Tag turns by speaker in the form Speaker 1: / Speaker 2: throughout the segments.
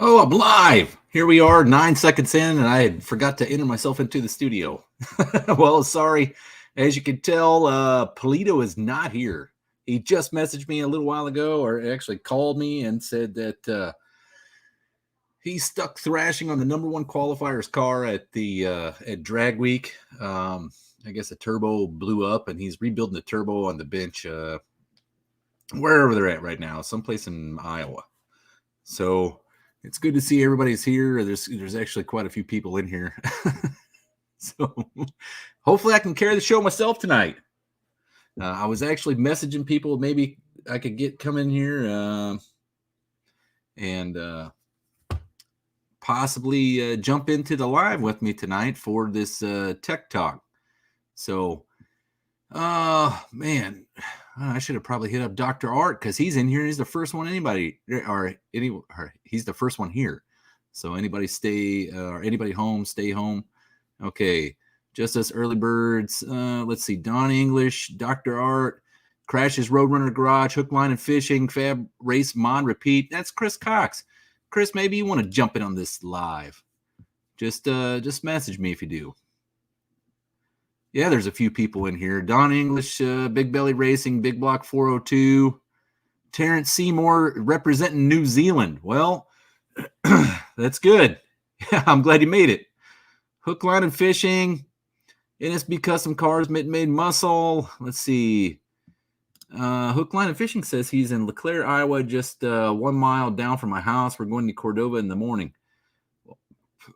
Speaker 1: Oh, I'm live. Here we are, 9 seconds in, and I had forgot to enter myself into the studio. Well, sorry. As you can tell, Pulido is not here. He just messaged me a little while ago, or actually called me and said that he's stuck thrashing on the number one qualifier's car at the at Drag Week. I guess a turbo blew up, and he's rebuilding the turbo on the bench wherever they're at right now, someplace in Iowa. So it's good to see everybody's here. There's actually quite a few people in here. So hopefully I can carry the show myself tonight. I was actually messaging people maybe I could come in here and possibly jump into the live with me tonight for this tech talk. So, man, I should have probably hit up Dr. Art because he's in here. He's the first one he's the first one here. So anybody anybody home, stay home. Okay. Just us early birds. Let's see. Don English, Dr. Art, Crashes Roadrunner Garage, Hook, Line, and Fishing, Fab Race Mod Repeat. That's Chris Cox. Chris, maybe you want to jump in on this live. Just message me if you do. Yeah, there's a few people in here. Don English, Big Belly Racing, Big Block 402, Terrence Seymour representing New Zealand. Well, that's good. Yeah, I'm glad you made it. Hook, Line, and Fishing, NSB Custom Cars, Made Muscle. Let's see. Hook, Line, and Fishing says he's in LeClaire, Iowa, just 1 mile down from my house. We're going to Cordova in the morning.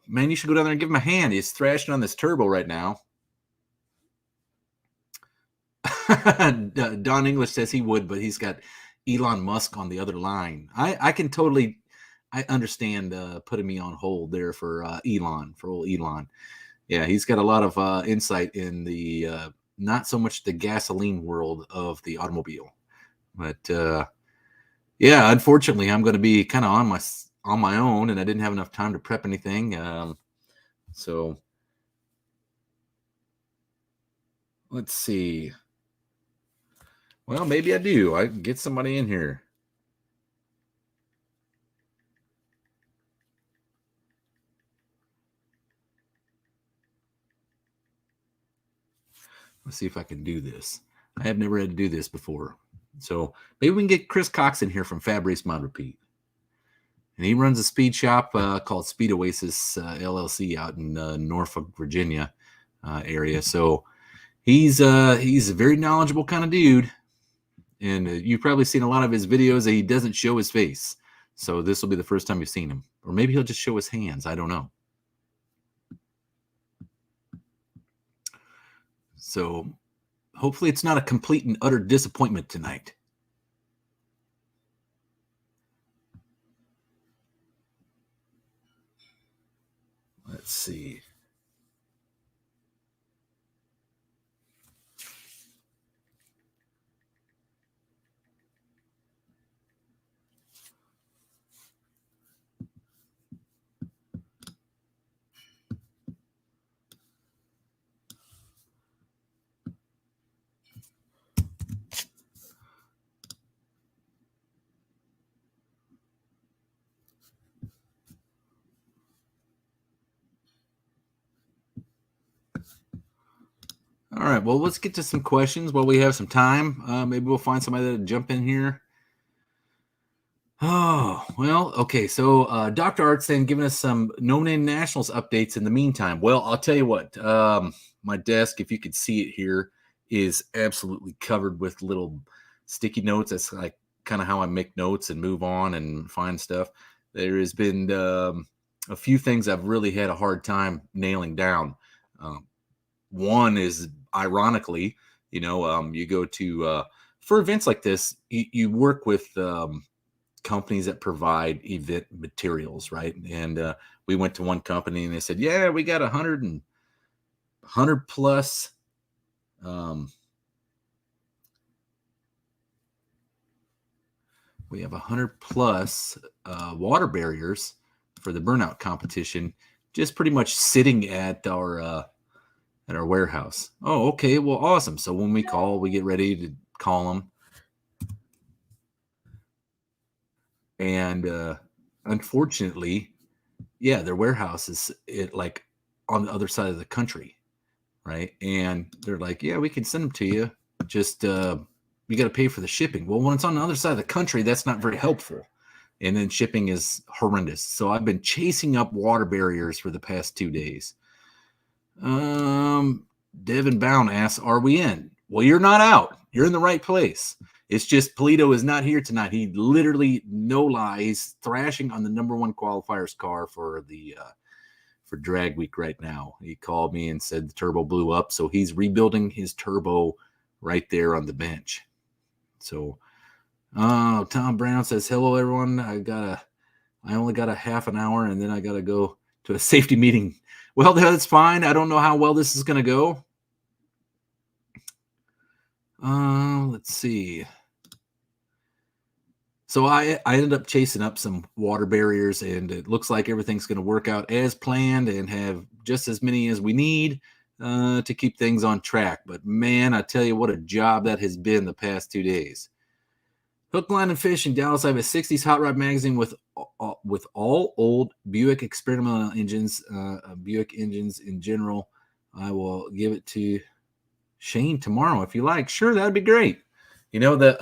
Speaker 1: Man, you should go down there and give him a hand. He's thrashing on this turbo right now. Don English says he would, but he's got Elon Musk on the other line. I can totally, I understand putting me on hold there for old Elon. Yeah, he's got a lot of insight in the not so much the gasoline world of the automobile, but yeah, unfortunately, I'm going to be kind of on my own, and I didn't have enough time to prep anything. So let's see. Well, maybe I do. I can get somebody in here. Let's see if I can do this. I have never had to do this before. So maybe we can get Chris Cox in here from Fab Race Mod Repeat. And he runs a speed shop called Speed Oasis LLC out in Norfolk, Virginia area. So he's a very knowledgeable kind of dude. And you've probably seen a lot of his videos that he doesn't show his face. So this will be the first time you've seen him. Or maybe he'll just show his hands. I don't know. So hopefully it's not a complete and utter disappointment tonight. Let's see. All right, well, let's get to some questions while we have some time. Maybe we'll find somebody to jump in here. Oh, well, okay. So Dr. Art's then giving us some no-name nationals updates in the meantime. Well, I'll tell you what. My desk, if you could see it here, is absolutely covered with little sticky notes. That's like kind of how I make notes and move on and find stuff. There has been a few things I've really had a hard time nailing down. One is, ironically, you go to for events like this, you work with companies that provide event materials, right? And we went to one company and they said, yeah, we got 100 plus we have 100 plus water barriers for the burnout competition, just pretty much sitting at our warehouse. Oh, okay. Well, awesome. So when we call, we get ready to call them. And unfortunately, yeah, their warehouse is like on the other side of the country, right? And they're like, yeah, we can send them to you. Just you got to pay for the shipping. Well, when it's on the other side of the country, that's not very helpful. And then shipping is horrendous. So I've been chasing up water barriers for the past 2 days. Devin Bound asks, "Are we in?" Well, you're not out. You're in the right place. It's just Pulido is not here tonight. He literally, no lies, thrashing on the #1 qualifiers car for drag week right now. He called me and said the turbo blew up, so he's rebuilding his turbo right there on the bench. So, Tom Brown says, "Hello, everyone. I only got a half an hour, and then I got to go to a safety meeting." Well, that's fine. I don't know how well this is going to go. Let's see. So I ended up chasing up some water barriers, and it looks like everything's going to work out as planned and have just as many as we need to keep things on track. But man, I tell you what a job that has been the past 2 days. Hook, Line, and Fish in Dallas. I have a 60s hot rod magazine with all old Buick experimental engines, Buick engines in general. I will give it to Shane tomorrow if you like. Sure, that'd be great. You know the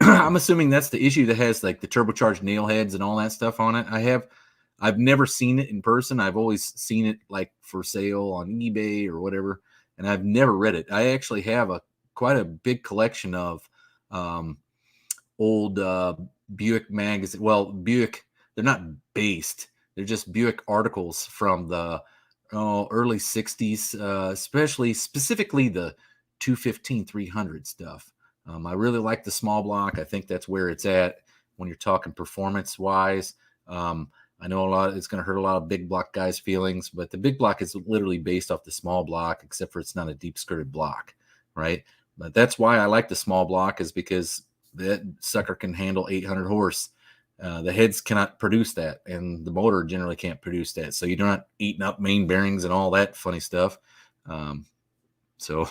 Speaker 1: I'm assuming that's the issue that has like the turbocharged nail heads and all that stuff on it. I've never seen it in person. I've always seen it like for sale on eBay or whatever, and I've never read it. I actually have quite a big collection of old Buick magazine. Well, Buick, they're not based. They're just Buick articles from the early 60s, specifically the 215 300 stuff. I really like the small block. I think that's where it's at when you're talking performance wise. I know it's going to hurt a lot of big block guys' feelings, but the big block is literally based off the small block, except for it's not a deep skirted block, right? But that's why I like the small block, is because that sucker can handle 800 horse. The heads cannot produce that, and the motor generally can't produce that. So you're not eating up main bearings and all that funny stuff. So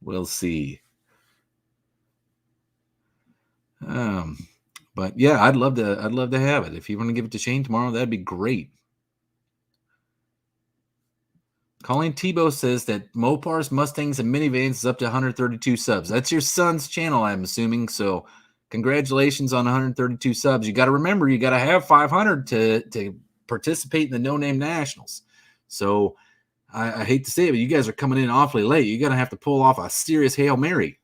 Speaker 1: we'll see. But yeah, I'd love to have it. If you want to give it to Shane tomorrow, that'd be great. Colleen Tebow says that Mopars, Mustangs, and minivans is up to 132 subs. That's your son's channel, I'm assuming. So congratulations on 132 subs. You got to remember, you got to have 500 to participate in the No Name Nationals. So I hate to say it, but you guys are coming in awfully late. You're going to have to pull off a serious Hail Mary.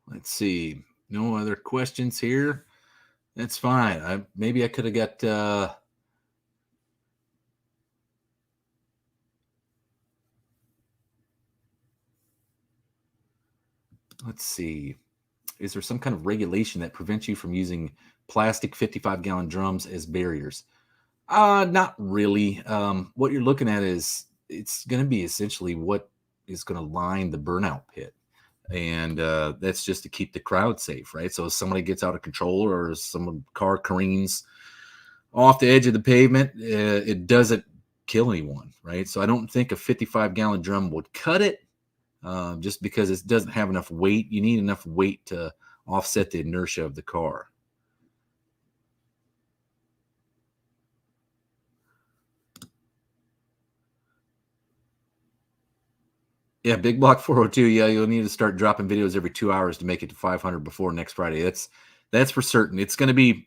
Speaker 1: Let's see. No other questions here. That's fine. Maybe I could have got let's see. Is there some kind of regulation that prevents you from using plastic 55-gallon drums as barriers? Not really. What you're looking at is it's going to be essentially what is going to line the burnout pit. And that's just to keep the crowd safe, right? So if somebody gets out of control or some car careens off the edge of the pavement, it doesn't kill anyone, right? So I don't think a 55-gallon drum would cut it, just because it doesn't have enough weight. You need enough weight to offset the inertia of the car. Yeah, Big Block 402. Yeah, you'll need to start dropping videos every 2 hours to make it to 500 before next Friday. That's for certain. It's gonna be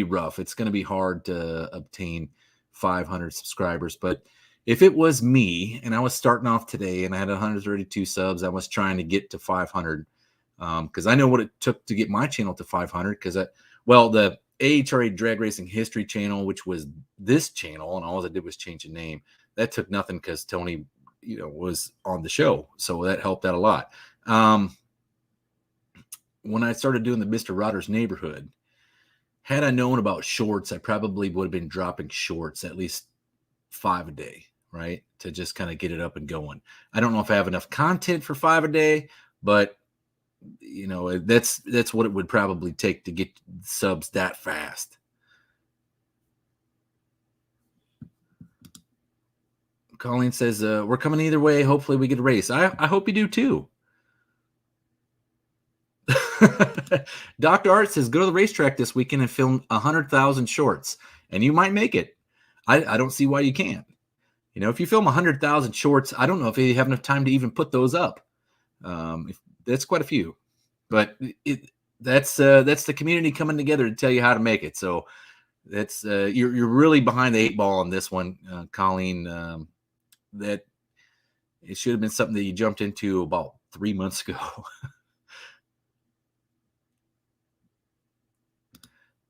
Speaker 1: rough. It's gonna be hard to obtain 500 subscribers. But if it was me and I was starting off today and I had 132 subs, I was trying to get to 500, because I know what it took to get my channel to 500. Because the AHRA Drag Racing History channel, which was this channel, and all I did was change the name. That took nothing because Tony, was on the show. So that helped out a lot. When I started doing the Mr. Rotter's Neighborhood, had I known about shorts, I probably would have been dropping shorts at least 5 a day, right? To just kind of get it up and going. I don't know if I have enough content for 5 a day, but that's what it would probably take to get subs that fast. Colleen says, we're coming either way. Hopefully we get a race. I hope you do too. Dr. Art says, go to the racetrack this weekend and film 100,000 shorts, and you might make it. I don't see why you can't. You know, if you film 100,000 shorts, I don't know if you have enough time to even put those up. That's quite a few, but that's the community coming together to tell you how to make it. So that's you're really behind the 8 ball on this one, Colleen. That it should have been something that you jumped into about 3 months ago.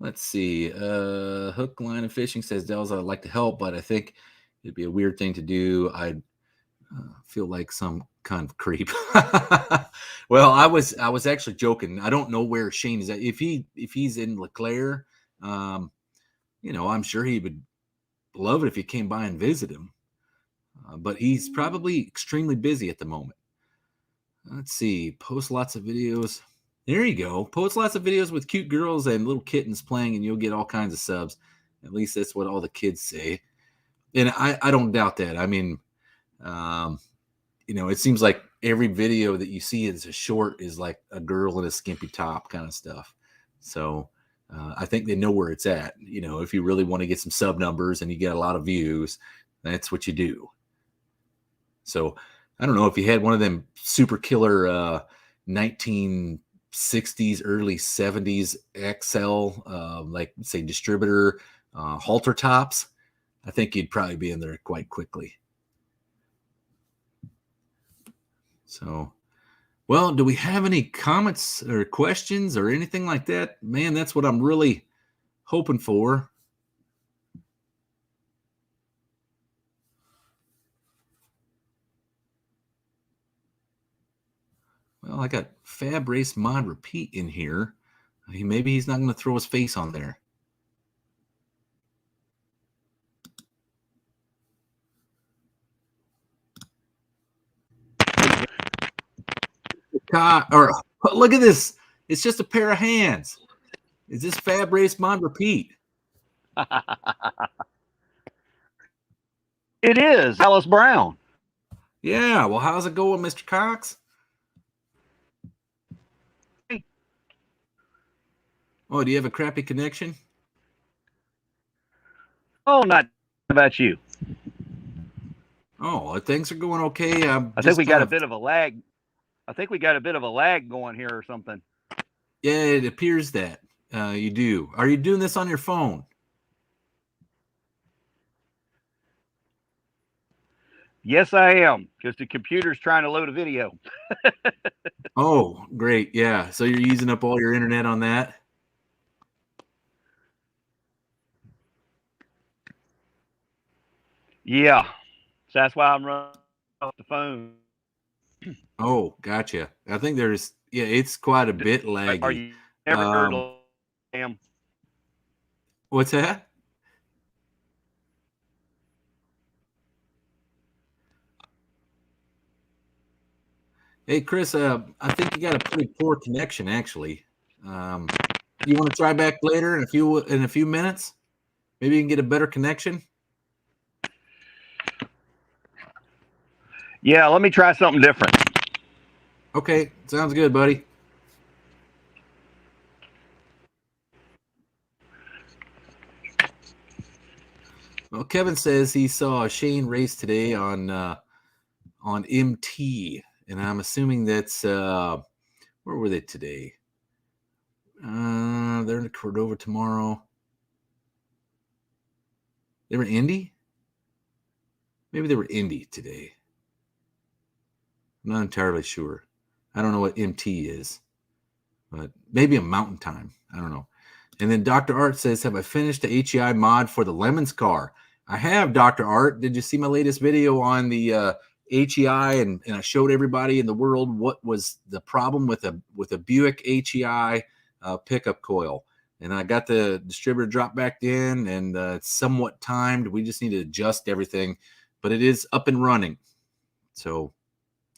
Speaker 1: Let's see. Hook, line, and fishing says, Dells, I'd like to help, but I think it'd be a weird thing to do. I'd feel like some kind of creep. Well, I was actually joking. I don't know where Shane is at. If he's in LeClaire, you know, I'm sure he would love it if you came by and visit him. But he's probably extremely busy at the moment. Let's see. Post lots of videos. There you go. Post lots of videos with cute girls and little kittens playing, and you'll get all kinds of subs. At least that's what all the kids say. And I don't doubt that. I mean, you know, it seems like every video that you see is a short is like a girl in a skimpy top kind of stuff. So I think they know where it's at. You know, if you really want to get some sub numbers and you get a lot of views, that's what you do. So I don't know if you had one of them super killer 1960s, early 70s XL, like say distributor halter tops, I think you'd probably be in there quite quickly. So, well, do we have any comments or questions or anything like that? Man, that's what I'm really hoping for. Well, I got Fab Race Mod Repeat in here. Maybe he's not going to throw his face on there. Or look at this. It's just a pair of hands. Is this Fab Race Mod Repeat?
Speaker 2: It is. Alice Brown.
Speaker 1: Yeah. Well, how's it going, Mr. Cox? Oh, do you have a crappy connection?
Speaker 2: Oh, not about you.
Speaker 1: Oh, things are going okay.
Speaker 2: I think we got a bit of a lag. I think we got a bit of a lag going here or something.
Speaker 1: Yeah, it appears that you do. Are you doing this on your phone?
Speaker 2: Yes, I am, because the computer's trying to load a video.
Speaker 1: Oh, great. Yeah. So you're using up all your internet on that?
Speaker 2: Yeah. So that's why I'm running off the phone.
Speaker 1: Oh, gotcha. I think it's quite a bit laggy.
Speaker 2: Are you ever heard
Speaker 1: what's that? Hey, Chris, I think you got a pretty poor connection, actually. You want to try back later in a few minutes? Maybe you can get a better connection.
Speaker 2: Yeah, let me try something different.
Speaker 1: Okay, sounds good, buddy. Well, Kevin says he saw Shane race today on MT, and I'm assuming that's where were they today? They're in Cordova tomorrow. They were in Indy? Maybe they were Indy today. I'm not entirely sure. I don't know what MT is, but maybe a mountain time. I don't know. And then Dr. Art says, have I finished the HEI mod for the Lemons car? I have, Dr. Art. Did you see my latest video on the HEI? And I showed everybody in the world what was the problem with a Buick HEI pickup coil. And I got the distributor dropped back in, and it's somewhat timed. We just need to adjust everything, but it is up and running. So,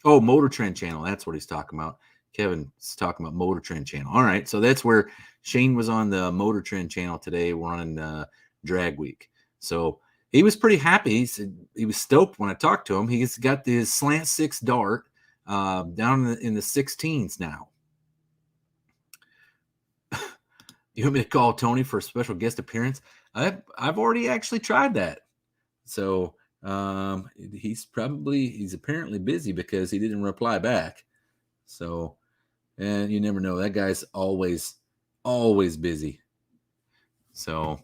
Speaker 1: oh, Motor Trend channel. That's what he's talking about. Kevin's talking about Motor Trend channel. All right, so that's where Shane was on the Motor Trend channel today. We're on Drag Week. So he was pretty happy. He said he was stoked when I talked to him. He's got this Slant 6 dart down in the 16s now. You want me to call Tony for a special guest appearance? I've already actually tried that. So he's apparently busy because he didn't reply back. So, and you never know. That guy's always busy. So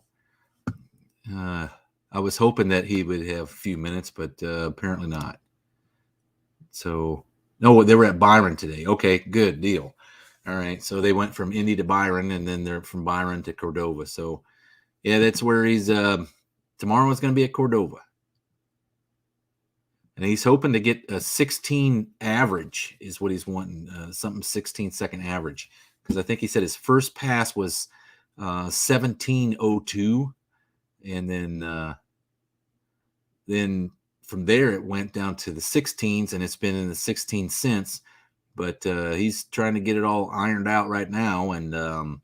Speaker 1: I was hoping that he would have a few minutes, but apparently not. So, no, they were at Byron today. Okay, good deal. All right, so they went from Indy to Byron, and then they're from Byron to Cordova. So, yeah, that's where he's. Tomorrow is going to be at Cordova, and he's hoping to get a 16 average. Is what he's wanting, something 16-second average, because I think he said his first pass was 17:02, and then from there it went down to the 16s, and it's been in the 16s since. But he's trying to get it all ironed out right now, and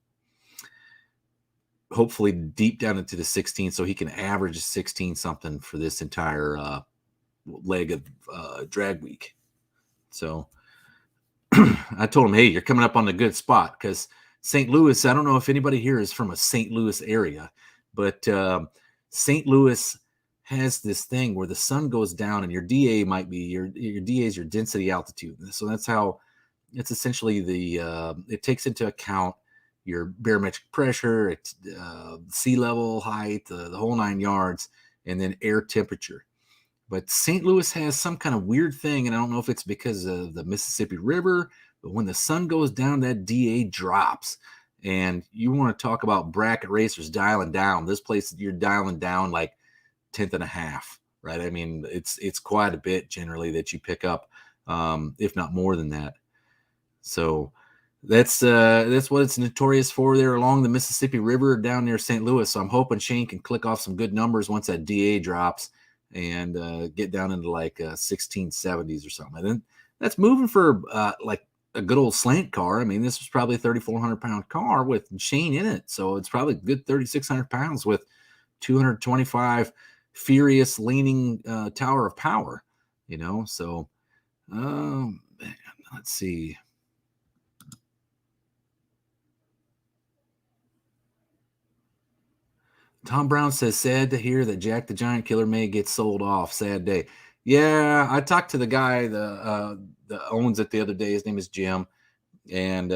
Speaker 1: hopefully deep down into the 16, so he can average 16 something for this entire leg of drag week. So I told him, hey, you're coming up on the good spot, because St. Louis, I don't know if anybody here is from a St. Louis area, but St. Louis has this thing where the sun goes down, and your DA might be your DA is your density altitude. So it's essentially it takes into account your barometric pressure, sea level height, the whole 9 yards, and then air temperature. But St. Louis has some kind of weird thing, and I don't know if it's because of the Mississippi River, but when the sun goes down, that DA drops. And you want to talk about bracket racers dialing down. This place, you're dialing down like 10th and a half, right? I mean, it's quite a bit generally that you pick up, if not more than that. So that's what it's notorious for there along the Mississippi River down near St. Louis. So I'm hoping Shane can click off some good numbers once that DA drops and get down into like 1670s or something. And then that's moving for like a good old slant car. I mean, this was probably a 3,400-pound car with Shane in it. So it's probably a good 3,600 pounds with 225 furious leaning tower of power, So let's see. Tom Brown says, sad to hear that Jack the Giant Killer may get sold off. Sad day. Yeah, I talked to the guy that owns it the other day. His name is Jim, and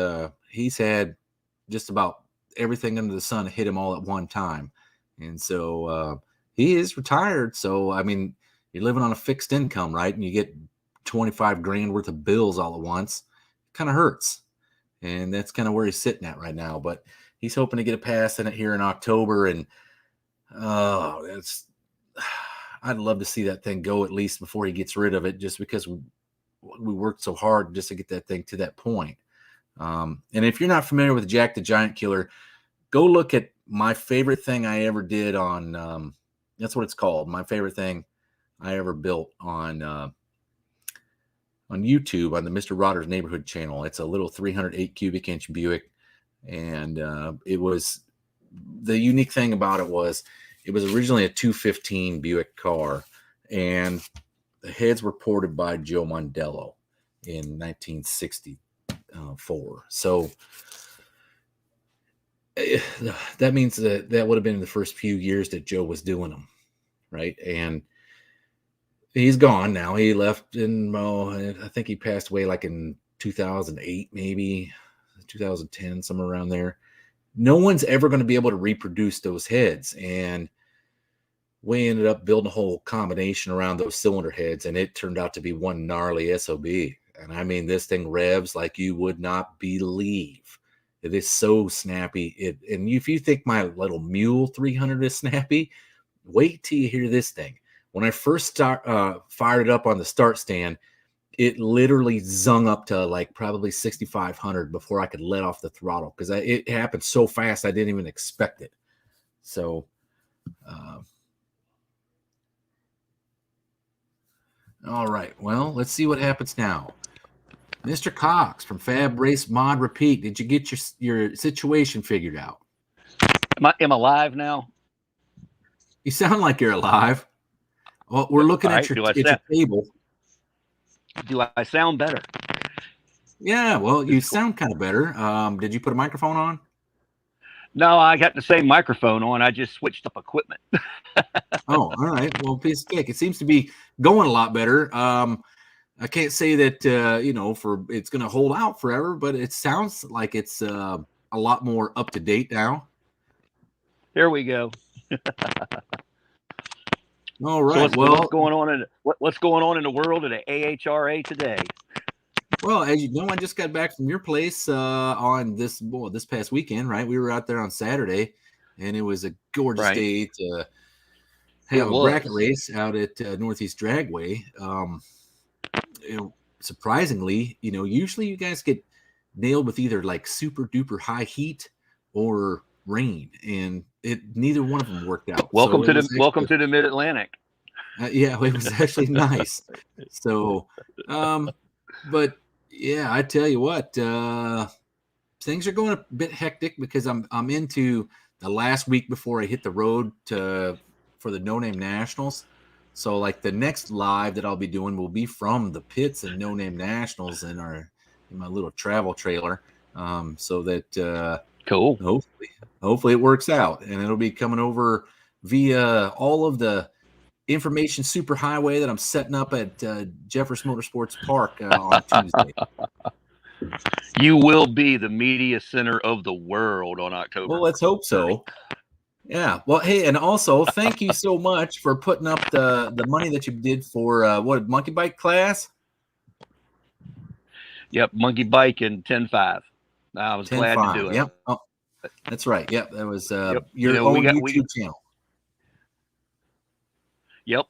Speaker 1: he's had just about everything under the sun hit him all at one time. And so he is retired. So, I mean, you're living on a fixed income, right? And you get 25 grand worth of bills all at once. It kind of hurts. And that's kind of where he's sitting at right now. But he's hoping to get a pass in it here in October. And I'd love to see that thing go at least before he gets rid of it, just because we worked so hard just to get that thing to that point. And if you're not familiar with Jack the Giant Killer, go look at my favorite thing I ever did on, that's what it's called. My favorite thing I ever built on YouTube on the Mr. Rodder's Neighborhood channel. It's a little 308 cubic inch Buick. And it was, the unique thing about it was originally a 215 Buick car, and the heads were ported by Joe Mondello in 1964. So that means that would have been the first few years that Joe was doing them, right? And he's gone now. He left in, I think he passed away like in 2008, maybe 2010, somewhere around there. No one's ever going to be able to reproduce those heads. And we ended up building a whole combination around those cylinder heads, and it turned out to be one gnarly SOB. And I mean, this thing revs like you would not believe. It is so snappy. And if you think my little Mule 300 is snappy, wait till you hear this thing. When I first fired it up on the start stand, it literally zung up to like probably 6,500 before I could let off the throttle, because it happened so fast I didn't even expect it. So, all right. Well, let's see what happens now. Mr. Cox from Fab Race Mod Repeat, did you get your situation figured out?
Speaker 2: Am I live now?
Speaker 1: You sound like you're alive. Well, we're looking
Speaker 2: All
Speaker 1: at
Speaker 2: right.
Speaker 1: your it's a table.
Speaker 2: Do I sound better?
Speaker 1: Yeah, well, you sound kind of better. Did you put a microphone on?
Speaker 2: No, I got the same microphone on. I just switched up equipment.
Speaker 1: Oh, all right. Well, piece of cake. It seems to be going a lot better. I can't say that for it's going to hold out forever, but it sounds like it's a lot more up to date now.
Speaker 2: Here we go.
Speaker 1: All right.
Speaker 2: So what's going on in the world of the AHRA today?
Speaker 1: Well, as you know, I just got back from your place on this past weekend, right? We were out there on Saturday, and it was a gorgeous day to have a bracket race out at Northeast Dragway. Surprisingly, usually you guys get nailed with either like super duper high heat or rain, and neither one of them worked out.
Speaker 2: Welcome to the Mid-Atlantic.
Speaker 1: Yeah, it was actually nice. So, but yeah, I tell you what, things are going a bit hectic because I'm into the last week before I hit the road for the No Name Nationals. So like the next live that I'll be doing will be from the pits and No Name Nationals in my little travel trailer. So that
Speaker 2: cool.
Speaker 1: Hopefully it works out, and it'll be coming over via all of the information superhighway that I'm setting up at Jeffers Motorsports Park on Tuesday.
Speaker 2: You will be the media center of the world on October.
Speaker 1: Well, let's hope so. Yeah. Well, hey, and also thank you so much for putting up the money that you did for monkey bike class.
Speaker 2: Yep, monkey bike and 10.5. I was glad to do it.
Speaker 1: Yep. Oh, that's right. Yep, that was your own YouTube channel.
Speaker 2: Yep,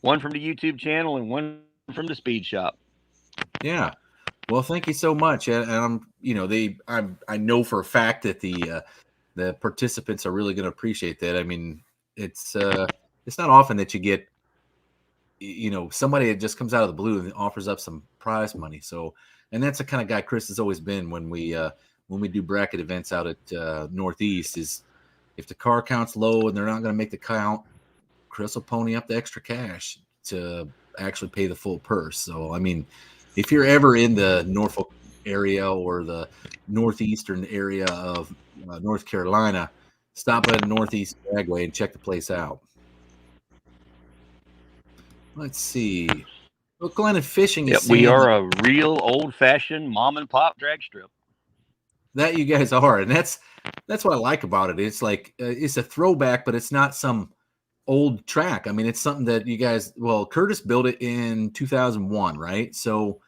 Speaker 2: one from the YouTube channel and one from the speed shop.
Speaker 1: Yeah. Well, thank you so much, and I know for a fact that the participants are really going to appreciate that. I mean, it's not often that you get somebody that just comes out of the blue and offers up some prize money. So, and that's the kind of guy Chris has always been when we do bracket events out at Northeast. Is if the car count's low and they're not going to make the count, Chris will pony up the extra cash to actually pay the full purse. So, I mean, if you're ever in the Norfolk area or the northeastern area of North Carolina, stop by the Northeast Dragway and check the place out. Let's see. Hook, line, and fishing is
Speaker 2: we are a real old-fashioned mom-and-pop drag strip.
Speaker 1: That you guys are, and that's what I like about it. It's like it's a throwback, but it's not some old track. I mean, it's something that you guys. Well, Curtis built it in 2001, right? So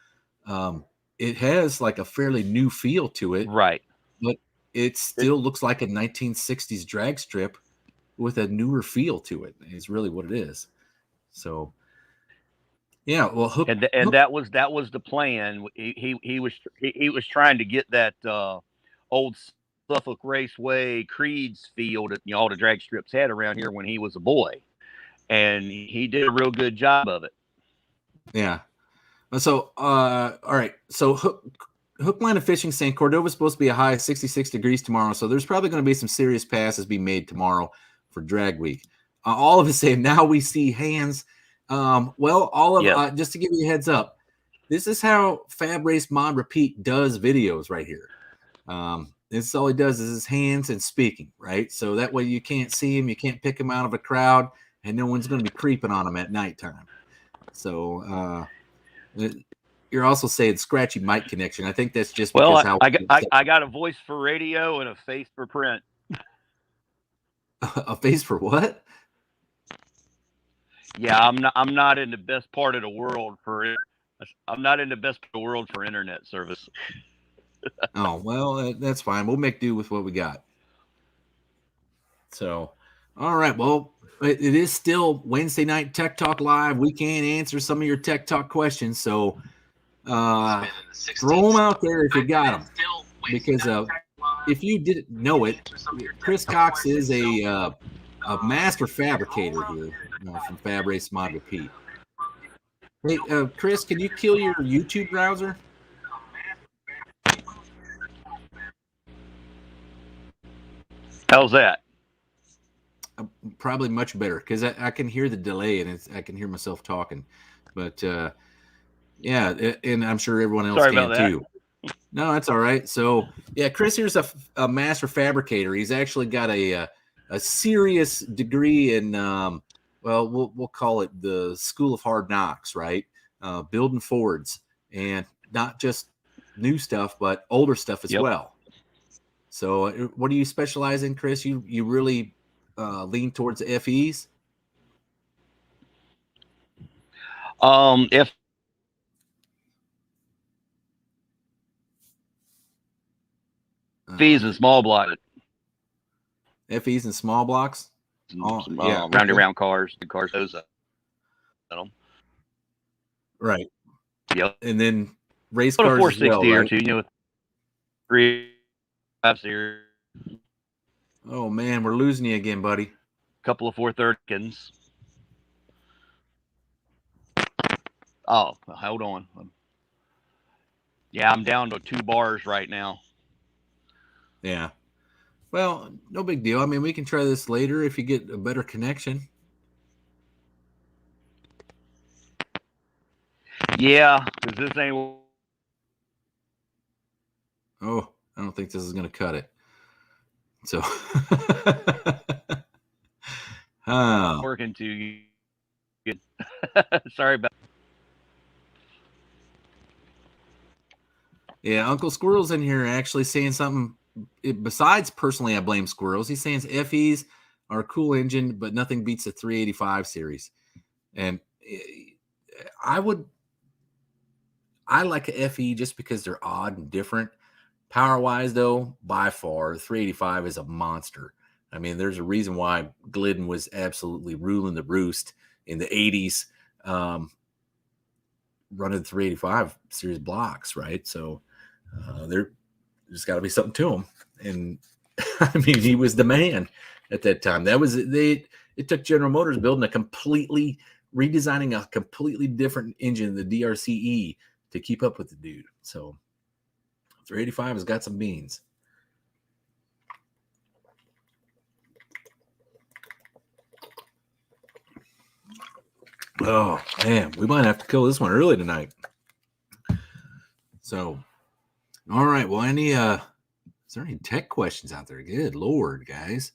Speaker 1: it has like a fairly new feel to it,
Speaker 2: right?
Speaker 1: But it still looks like a 1960s drag strip with a newer feel to it. Is really what it is. So. Yeah, well, Hook,
Speaker 2: that was the plan. He was trying to get that old Suffolk Raceway Creed's feel that all the drag strips had around here when he was a boy, and he did a real good job of it.
Speaker 1: Yeah. So, all right. So Hook, line, and fishing saying Cordova's supposed to be a high of 66 degrees tomorrow, so there's probably going to be some serious passes being made tomorrow for drag week. All of us saying now we see hands. Well, all of just to give you a heads up, this is how Fab Race Mod Repeat does videos right here. This is all he does is his hands and speaking, right? So that way you can't see him, you can't pick him out of a crowd, and no one's going to be creeping on him at nighttime. So you're also saying scratchy mic connection. I think that's just because
Speaker 2: I got a voice for radio and a face for print.
Speaker 1: A face for what?
Speaker 2: Yeah, I'm not in the best part of the world for it. I'm not in the best part of the world for internet service.
Speaker 1: Oh, well, that's fine. We'll make do with what we got. So, all right. Well, it is still Wednesday night Tech Talk Live. We can answer some of your Tech Talk questions. So, throw them out there if you got them. Because if you didn't know it, Chris Cox is a master fabricator here from Fab Race Mod Repeat. Hey, Chris, can you kill your YouTube browser?
Speaker 2: How's that?
Speaker 1: probably much better because I can hear the delay and I can hear myself talking. But yeah, and I'm sure everyone else
Speaker 2: Sorry
Speaker 1: can
Speaker 2: about that.
Speaker 1: too. No, that's all right. So yeah, Chris here's a master fabricator. He's actually got a serious degree in well, we'll call it the School of Hard Knocks, right? Building Fords, and not just new stuff, but older stuff as
Speaker 2: Yep.
Speaker 1: well. So what do you specialize in, Chris? You really lean towards the FEs?
Speaker 2: If fees and small block,
Speaker 1: FEs and small blocks. Oh, yeah,
Speaker 2: round
Speaker 1: okay.
Speaker 2: around cars, big cars, those.
Speaker 1: Right.
Speaker 2: Yep.
Speaker 1: And then race
Speaker 2: Put a
Speaker 1: cars as well,
Speaker 2: 460 or
Speaker 1: right?
Speaker 2: two, 3.5 series,
Speaker 1: Oh man, we're losing you again, buddy.
Speaker 2: couple of 430s. Oh, hold on. Yeah, I'm down to 2 bars right now.
Speaker 1: Yeah. Well, no big deal. I mean, we can try this later if you get a better connection.
Speaker 2: Yeah, because this ain't.
Speaker 1: Oh, I don't think this is going to cut it. So, oh.
Speaker 2: Working too good. Sorry about.
Speaker 1: Yeah, Uncle Squirrel's in here actually saying something. Besides, personally, I blame Squirrels. He's saying FEs are a cool engine, but nothing beats the 385 series. And I like a FE just because they're odd and different. Power wise, though, by far, the 385 is a monster. I mean, there's a reason why Glidden was absolutely ruling the roost in the 80s, running the 385 series blocks, right? So there's got to be something to him. And I mean, he was the man at that time. It took General Motors building redesigning a completely different engine, the DRCE, to keep up with the dude. So 385 has got some beans. Oh man, we might have to kill this one early tonight. So, all right. Well, is there any tech questions out there? Good Lord, guys.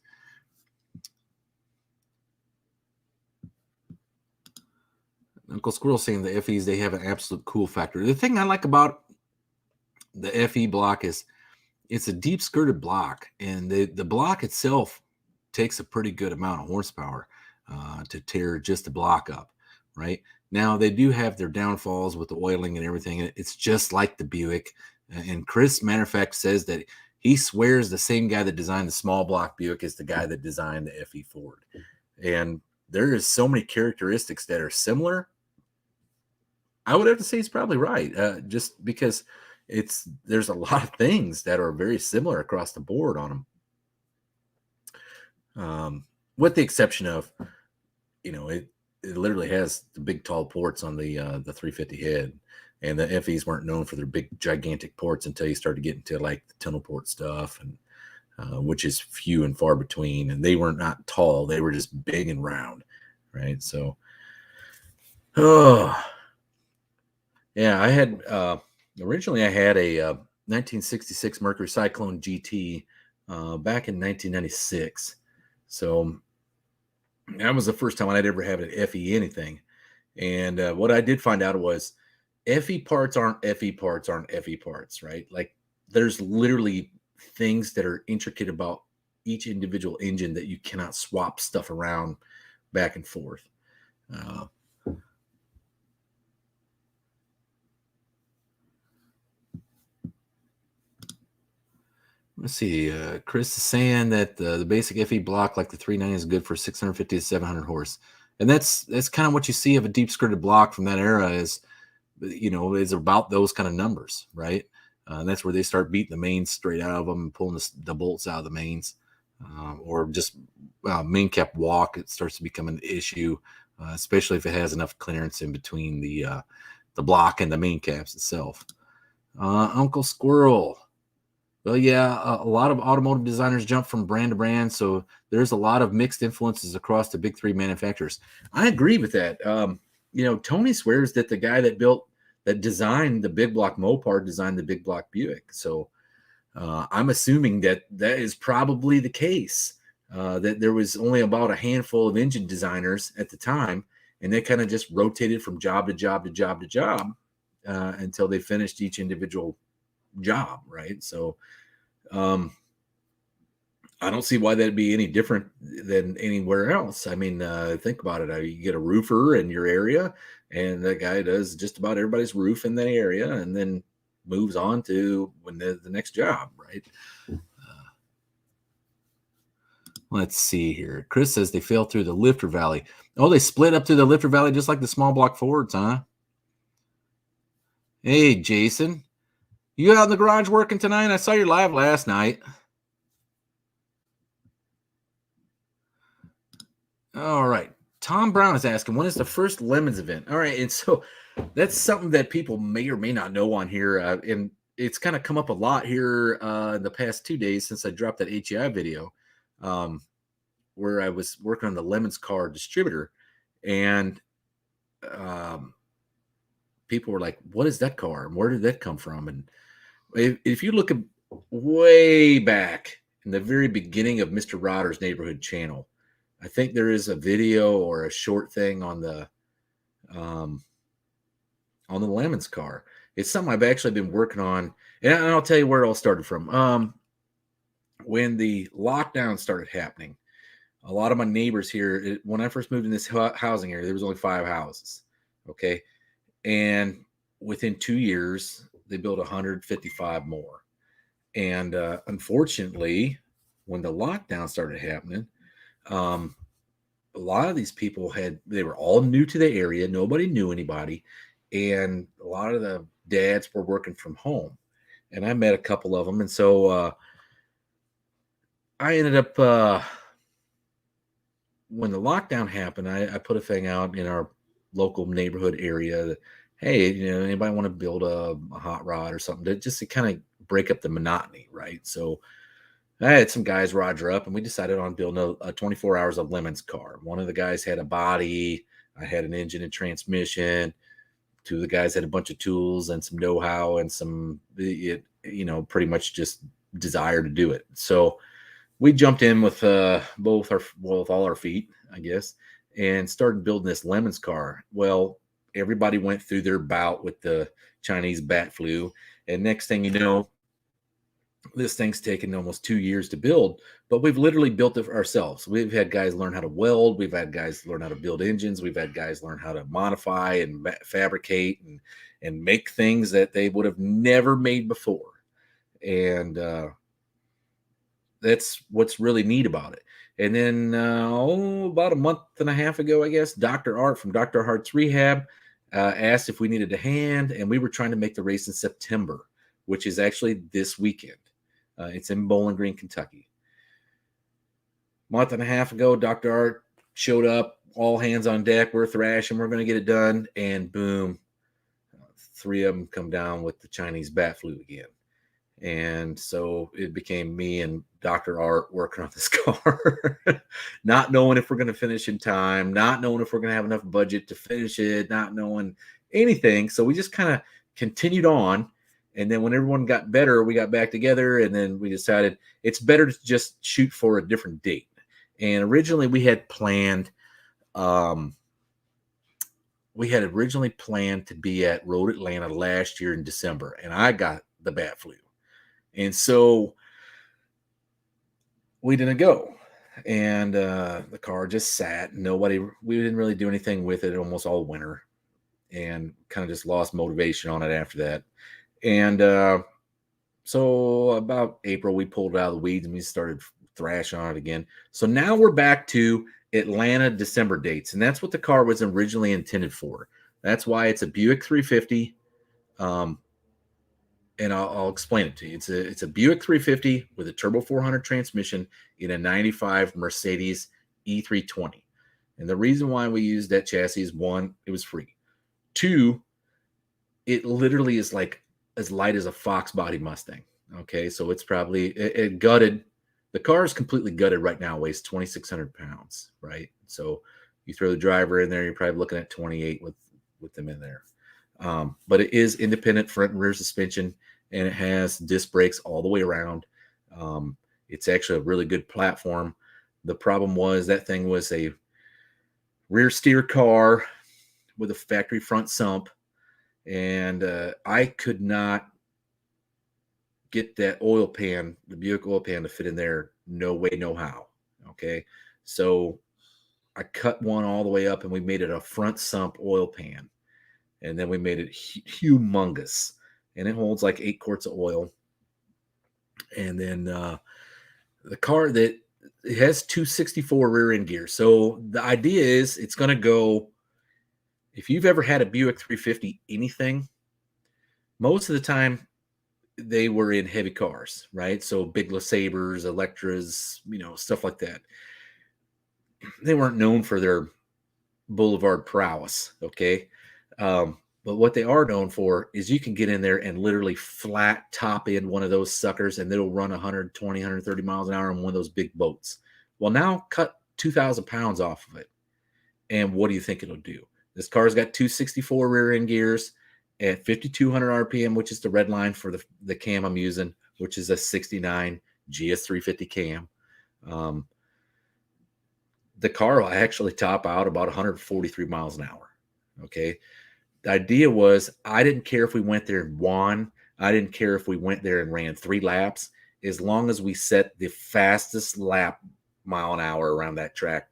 Speaker 1: Uncle Squirrel saying the FEs, they have an absolute cool factor. The thing I like about the FE block is it's a deep skirted block, and the block itself takes a pretty good amount of horsepower to tear just the block up, right? Now, they do have their downfalls with the oiling and everything. It's just like the Buick. And Chris, matter of fact, says that he swears the same guy that designed the small block Buick is the guy that designed the FE Ford. And there is so many characteristics that are similar. I would have to say he's probably right, just because there's a lot of things that are very similar across the board on them. With the exception of, it literally has the big tall ports on the 350 head, and the FEs weren't known for their big gigantic ports until you started getting to like the tunnel port stuff, and which is few and far between. And they were not tall; they were just big and round, right? So, yeah, I had originally I had a 1966 Mercury Cyclone GT back in 1996. So that was the first time I'd ever had an FE anything. And what I did find out was FE parts aren't FE parts aren't FE parts, right? Like there's literally things that are intricate about each individual engine that you cannot swap stuff around back and forth. Let's see. Chris is saying that the basic FE block, like the 390, is good for 650 to 700 horse, and that's kind of what you see of a deep skirted block from that era. Is about those kind of numbers, right? And that's where they start beating the mains straight out of them and pulling the bolts out of the mains, or just main cap walk. It starts to become an issue, especially if it has enough clearance in between the block and the main caps itself. Uncle Squirrel. Well, yeah, a lot of automotive designers jump from brand to brand, so there's a lot of mixed influences across the big three manufacturers. I agree with that. Tony swears that the guy that designed the big block Mopar designed the big block Buick. So I'm assuming that is probably the case. That there was only about a handful of engine designers at the time, and they kind of just rotated from job to job to job to job until they finished each individual job, right? So I don't see why that'd be any different than anywhere else. I mean, think about it. You get a roofer in your area, and that guy does just about everybody's roof in that area, and then moves on to the next job, right? Let's see here. Chris says they failed through the lifter valley. Oh, they split up through the lifter valley just like the small block Fords, huh? Hey, Jason. You out in the garage working tonight? I saw you live last night. All right. Tom Brown is asking, when is the first Lemons event? All right. And so that's something that people may or may not know on here. And it's kind of come up a lot here in the past 2 days since I dropped that HEI video where I was working on the Lemons car distributor. And people were like, what is that car? And where did that come from? And if you look at way back in the very beginning of Mr. Rodder's Neighborhood channel, I think there is a video or a short thing on the Lemons car. It's something I've actually been working on, and I'll tell you where it all started from. When the lockdown started happening, a lot of my neighbors here, when I first moved in this housing area, there was only 5 houses. Okay. And within 2 years, they built 155 more. And unfortunately, when the lockdown started happening, a lot of these people they were all new to the area. Nobody knew anybody. And a lot of the dads were working from home. And I met a couple of them. And so I ended up, when the lockdown happened, I put a thing out in our local neighborhood area that, hey, anybody want to build a hot rod or something just to kind of break up the monotony, right? So I had some guys roger up, and we decided on building a 24 hours of Lemons car. One of the guys had a body. I had an engine and transmission. 2 of the guys had a bunch of tools and some know-how and some, pretty much just desire to do it. So we jumped in with with all our feet, I guess, and started building this Lemons car. Well, everybody went through their bout with the Chinese bat flu, and next thing you know, this thing's taken almost 2 years to build, but we've literally built it ourselves. We've had guys learn how to weld. We've had guys learn how to build engines. We've had guys learn how to modify and fabricate and make things that they would have never made before. And that's what's really neat about it. And then about a month and a half ago, I guess, Dr. Art from Dr. Hart's Rehab asked if we needed a hand, and we were trying to make the race in September, which is actually this weekend. It's in Bowling Green, Kentucky. Month and a half ago, Dr. Art showed up, all hands on deck. We're thrashing. We're going to get it done. And boom, 3 of them come down with the Chinese bat flu again. And so it became me and Dr. Art working on this car, not knowing if we're going to finish in time, not knowing if we're going to have enough budget to finish it, not knowing anything. So we just kind of continued on. And then when everyone got better, we got back together, and then we decided it's better to just shoot for a different date. And originally we had planned, to be at Road Atlanta last year in December, and I got the bat flu. And so we didn't go. And the car just sat. We didn't really do anything with it almost all winter, and kind of just lost motivation on it after that. And so about April, we pulled it out of the weeds and we started thrashing on it again. So now we're back to Atlanta December dates. And that's what the car was originally intended for. That's why it's a Buick 350. And I'll explain it to you. It's a Buick 350 with a turbo 400 transmission in a 95 Mercedes E320. And the reason why we used that chassis is, 1, it was free. 2, it literally is like as light as a Fox body Mustang. Okay, so it's probably it gutted. The car is completely gutted right now. Weighs 2,600 pounds. Right, so you throw the driver in there, you're probably looking at 28 with them in there. But it is independent front and rear suspension, and it has disc brakes all the way around. It's actually a really good platform. The problem was that thing was a rear steer car with a factory front sump, and I could not get that oil pan, the Buick oil pan, to fit in there. No way, no how. Okay, so I cut one all the way up, and we made it a front sump oil pan, and then we made it humongous, and it holds like 8 quarts of oil. And then the car that it has 264 rear end gears. So the idea is it's going to go. If you've ever had a Buick 350 anything, most of the time they were in heavy cars, right? So big LeSabres, Electras, stuff like that. They weren't known for their boulevard prowess, okay? But what they are known for is you can get in there and literally flat top end one of those suckers, and it'll run 120, 130 miles an hour on one of those big boats. Well, now cut 2,000 pounds off of it, and what do you think it'll do? This car's got 264 rear end gears at 5,200 RPM, which is the red line for the cam I'm using, which is a 69 GS350 cam. The car will actually top out about 143 miles an hour. Okay. The idea was I didn't care if we went there and won. I didn't care if we went there and ran 3 laps, as long as we set the fastest lap mile an hour around that track.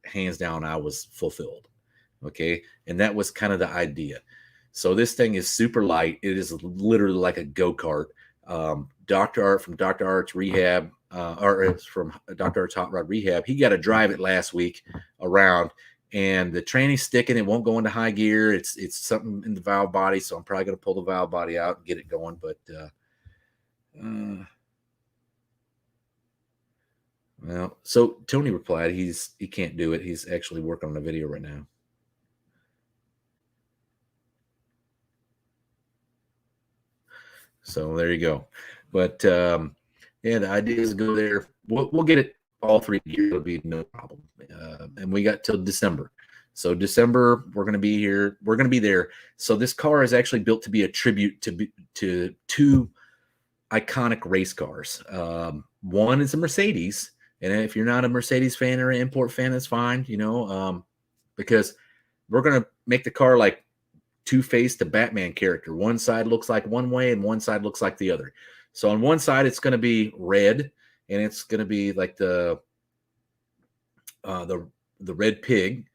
Speaker 1: Hands down, I was fulfilled. Okay. And that was kind of the idea. So this thing is super light. It is literally like a go-kart. Dr. Art from Dr. Art's Rehab, or from Dr. Art's Hot Rod Rehab, he got to drive it last week around, and the tranny's sticking. It won't go into high gear. It's something in the valve body, so I'm probably going to pull the valve body out and get it going. But well, so Tony replied he can't do it. He's actually working on a video right now. So there you go. But yeah, the idea is to go there. We'll get it all 3 years. It'll be no problem. And we got till December. So December, we're going to be here. We're going to be there. So this car is actually built to be a tribute to 2 iconic race cars. One is a Mercedes. And if you're not a Mercedes fan or an import fan, that's fine, because we're going to make the car like Two-Face, the Batman character. One side looks like one way and one side looks like the other. So on one side, it's going to be red, and it's going to be like the red pig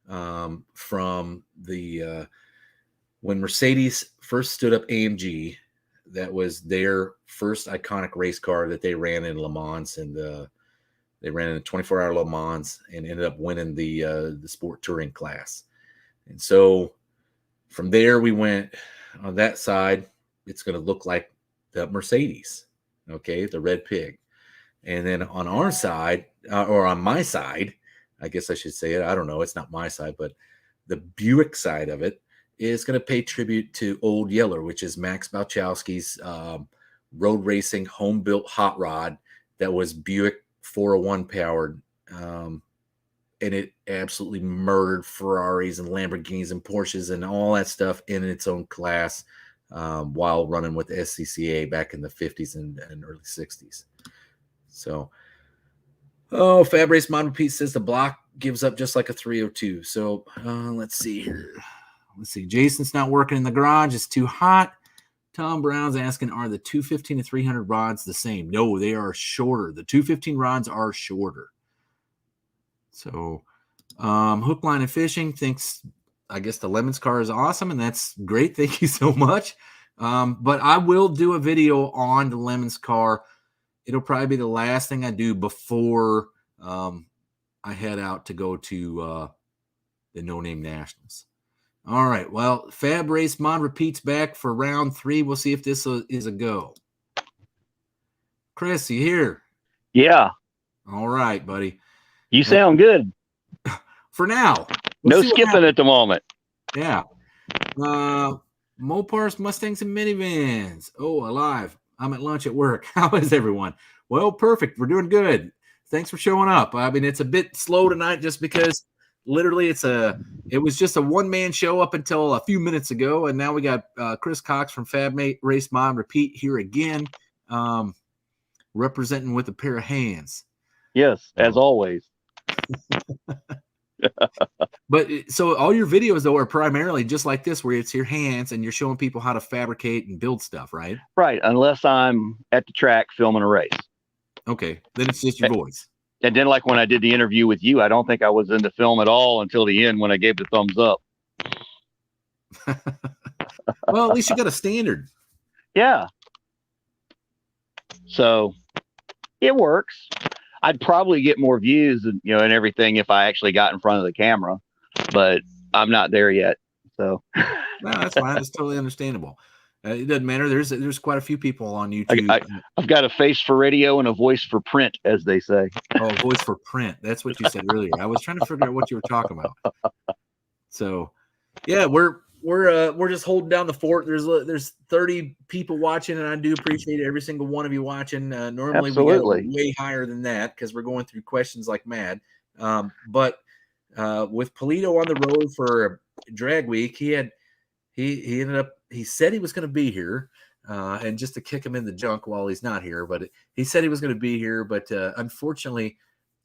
Speaker 1: from the when Mercedes first stood up AMG. That was their first iconic race car that they ran in Le Mans, and they ran in a 24-hour Le Mans and ended up winning the sport touring class. And so from there, we went on that side. It's going to look like the Mercedes, okay, the red pig. And then on our side, or on my side, I guess I should say it. I don't know. It's not my side, but the Buick side of it is going to pay tribute to Old Yeller, which is Max Balchowski's road racing home-built hot rod that was Buick 401 powered. And it absolutely murdered Ferraris and Lamborghinis and Porsches and all that stuff in its own class while running with SCCA back in the 50s and early 60s. So, Fab Race Mod Repeat says the block gives up just like a 302. So, let's see here. Let's see. Jason's not working in the garage. It's too hot. Tom Brown's asking, are the 215 to 300 rods the same? No, they are shorter. The 215 rods are shorter. So, Hook, Line, and Fishing thinks, I guess, the Lemons car is awesome, and that's great. Thank you so much. But I will do a video on the Lemons car. It'll probably be the last thing I do before I head out to go to the No Name Nationals. All right. Well, Fab Race Mod repeats back for round 3. We'll see if this is a go. Chris, you here?
Speaker 2: Yeah.
Speaker 1: All right, buddy.
Speaker 2: You sound good.
Speaker 1: For now.
Speaker 2: No skipping at the moment.
Speaker 1: Yeah. Mopars, Mustangs, and minivans. Oh, alive. I'm at lunch at work. How is everyone? Well, perfect. We're doing good. Thanks for showing up. I mean, it's a bit slow tonight just because literally it was just a one-man show up until a few minutes ago, and now we got Chris Cox from FabMate Race Mod Repeat here again, representing with a pair of hands.
Speaker 3: Yes, as always.
Speaker 1: But so all your videos though are primarily just like this, where it's your hands and you're showing people how to fabricate and build stuff, right?
Speaker 3: Right, unless I'm at the track filming a race.
Speaker 1: Okay, then it's just your voice.
Speaker 3: And then, like when I did the interview with you, I don't think I was in the film at all until the end when I gave the thumbs up.
Speaker 1: Well, at least you got a standard.
Speaker 3: Yeah. So it works. I'd probably get more views and everything if I actually got in front of the camera, but I'm not there yet. So
Speaker 1: no, that's fine. That's totally understandable. It doesn't matter. There's quite a few people on YouTube.
Speaker 3: I've got a face for radio and a voice for print, as they say.
Speaker 1: Oh, voice for print. That's what you said earlier. I was trying to figure out what you were talking about. So, yeah, we're just holding down the fort. There's 30 people watching, and I do appreciate every single one of you watching. Normally
Speaker 3: Absolutely.
Speaker 1: we go way higher than that because we're going through questions like mad. But with Pulido on the road for drag week, he ended up. He said he was going to be here, and just to kick him in the junk while he's not here. But he said he was going to be here, but unfortunately,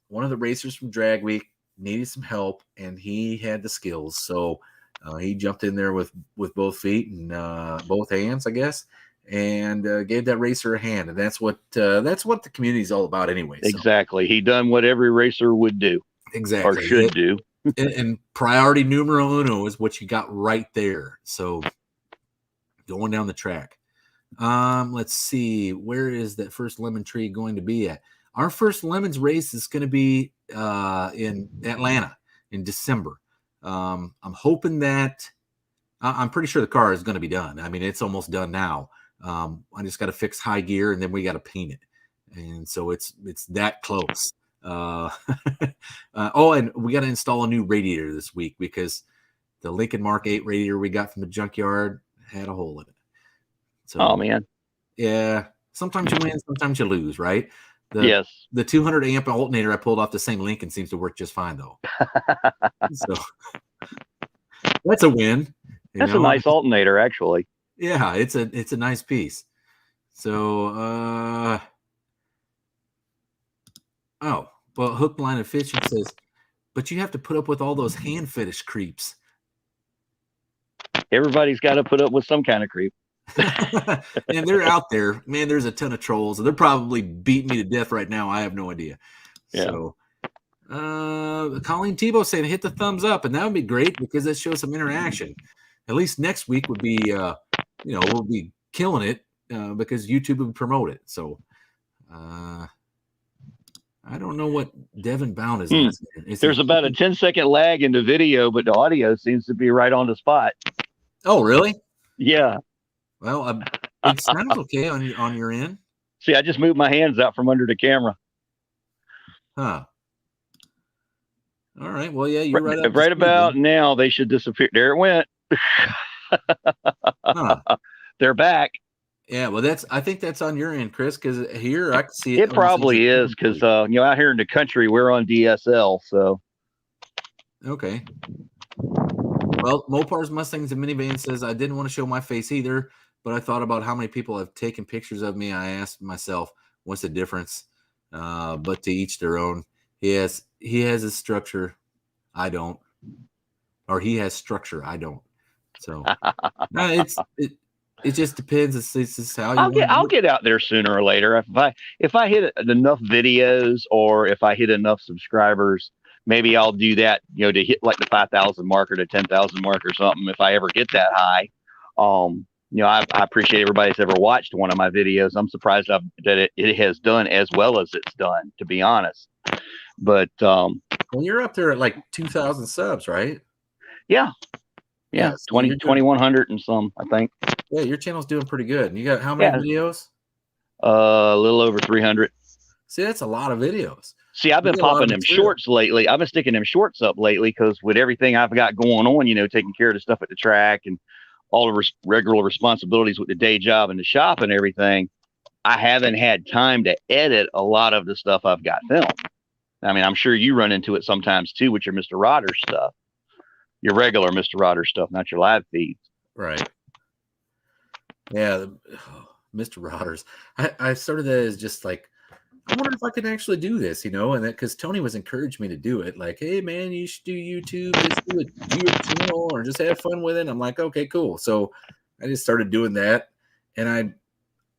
Speaker 1: one of the racers from drag week needed some help, and he had the skills, so he jumped in there with both feet and both hands, I guess, and gave that racer a hand. And that's what the community is all about, anyway. So.
Speaker 3: Exactly. He done what every racer would do.
Speaker 1: Exactly.
Speaker 3: Or should do.
Speaker 1: and priority numero uno is what you got right there. So going down the track. Let's see. Where is that first lemon tree going to be at? Our first lemons race is going to be in Atlanta in December. I'm hoping that I'm pretty sure the car is going to be done. I mean, it's almost done now. I just got to fix high gear and then we got to paint it. And so it's that close. And we got to install a new radiator this week because the Lincoln Mark 8 radiator we got from the junkyard had a hole in it. So,
Speaker 3: oh man,
Speaker 1: yeah. Sometimes you win, sometimes you lose, right?
Speaker 3: Yes.
Speaker 1: The 200 amp alternator I pulled off the same Lincoln seems to work just fine though. So that's a win.
Speaker 3: That's a nice alternator, actually.
Speaker 1: Yeah, it's a nice piece. So Hook, Line, and Fishing says, but you have to put up with all those hand fetish creeps.
Speaker 3: Everybody's got to put up with some kind of creep.
Speaker 1: And they're out there, man. There's a ton of trolls, and they're probably beating me to death right now. I have no idea. Yeah. So, Colleen Tebow saying hit the thumbs up, and that would be great because that shows some interaction. At least next week would be, we'll be killing it because YouTube would promote it. So, I don't know what Devin Bound is asking.
Speaker 3: There's about a 10-second lag in the video, but the audio seems to be right on the spot.
Speaker 1: Oh, really?
Speaker 3: Yeah.
Speaker 1: Well, it sounds okay on your end.
Speaker 3: See, I just moved my hands out from under the camera.
Speaker 1: Huh. All right. Well, yeah, you're right.
Speaker 3: Right about now, they should disappear. There it went.
Speaker 1: Huh.
Speaker 3: They're back.
Speaker 1: Yeah, well, I think that's on your end, Chris, because here I can see it.
Speaker 3: It probably is because out here in the country we're on DSL, so.
Speaker 1: Okay. Well, Mopar's Mustangs and Minivan says I didn't want to show my face either, but I thought about how many people have taken pictures of me. I asked myself, what's the difference? But to each their own. He has a structure, I don't, or he has structure, I don't. So it just depends. It's just how
Speaker 3: I'll get out there sooner or later. If I hit enough videos or if I hit enough subscribers, maybe I'll do that, to hit like the 5,000 mark or the 10,000 mark or something. If I ever get that high, I appreciate everybody that's ever watched one of my videos. I'm surprised that it has done as well as it's done, to be honest. But
Speaker 1: well, you're up there at like 2,000 subs, right?
Speaker 3: Yeah. Yeah. 2,100 and some, I think.
Speaker 1: Yeah, your channel's doing pretty good. And you got how many videos?
Speaker 3: A little over 300.
Speaker 1: See, that's a lot of videos.
Speaker 3: See, I've been popping them shorts lately. I've been sticking them shorts up lately because with everything I've got going on, taking care of the stuff at the track and all the regular responsibilities with the day job and the shop and everything, I haven't had time to edit a lot of the stuff I've got filmed. I mean, I'm sure you run into it sometimes too with your Mr. Rogers stuff, your regular Mr. Rogers stuff, not your live feeds.
Speaker 1: Right. Yeah, Mr. Rogers. I started that as just like, I wonder if I can actually do this, and that because Tony was encouraging me to do it. Like, hey man, you should do YouTube, just do a channel or just have fun with it. And I'm like, okay, cool. So I just started doing that, and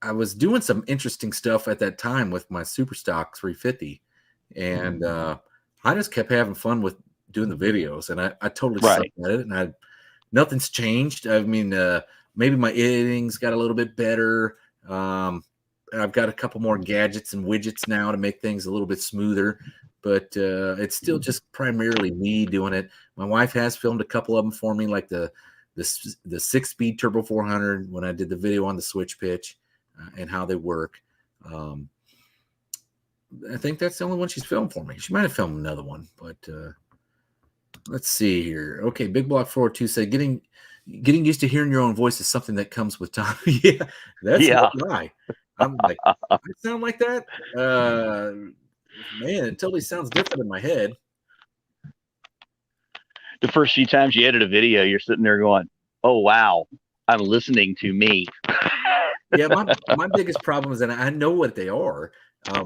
Speaker 1: I was doing some interesting stuff at that time with my Superstock 350, and I just kept having fun with doing the videos, and I totally sucked at it, and nothing's changed. I mean, maybe my editing's got a little bit better. I've got a couple more gadgets and widgets now to make things a little bit smoother, but it's still just primarily me doing it. My wife has filmed a couple of them for me, like the 6-speed Turbo 400 when I did the video on the switch pitch and how they work. I think that's the only one she's filmed for me. She might have filmed another one, but let's see here. Okay, Big Block 402 said getting used to hearing your own voice is something that comes with time. Yeah, that's why. I'm like, I sound like that? Man, it totally sounds different in my head.
Speaker 3: The first few times you edit a video, you're sitting there going, oh, wow, I'm listening to me.
Speaker 1: Yeah, my biggest problem is that I know what they are.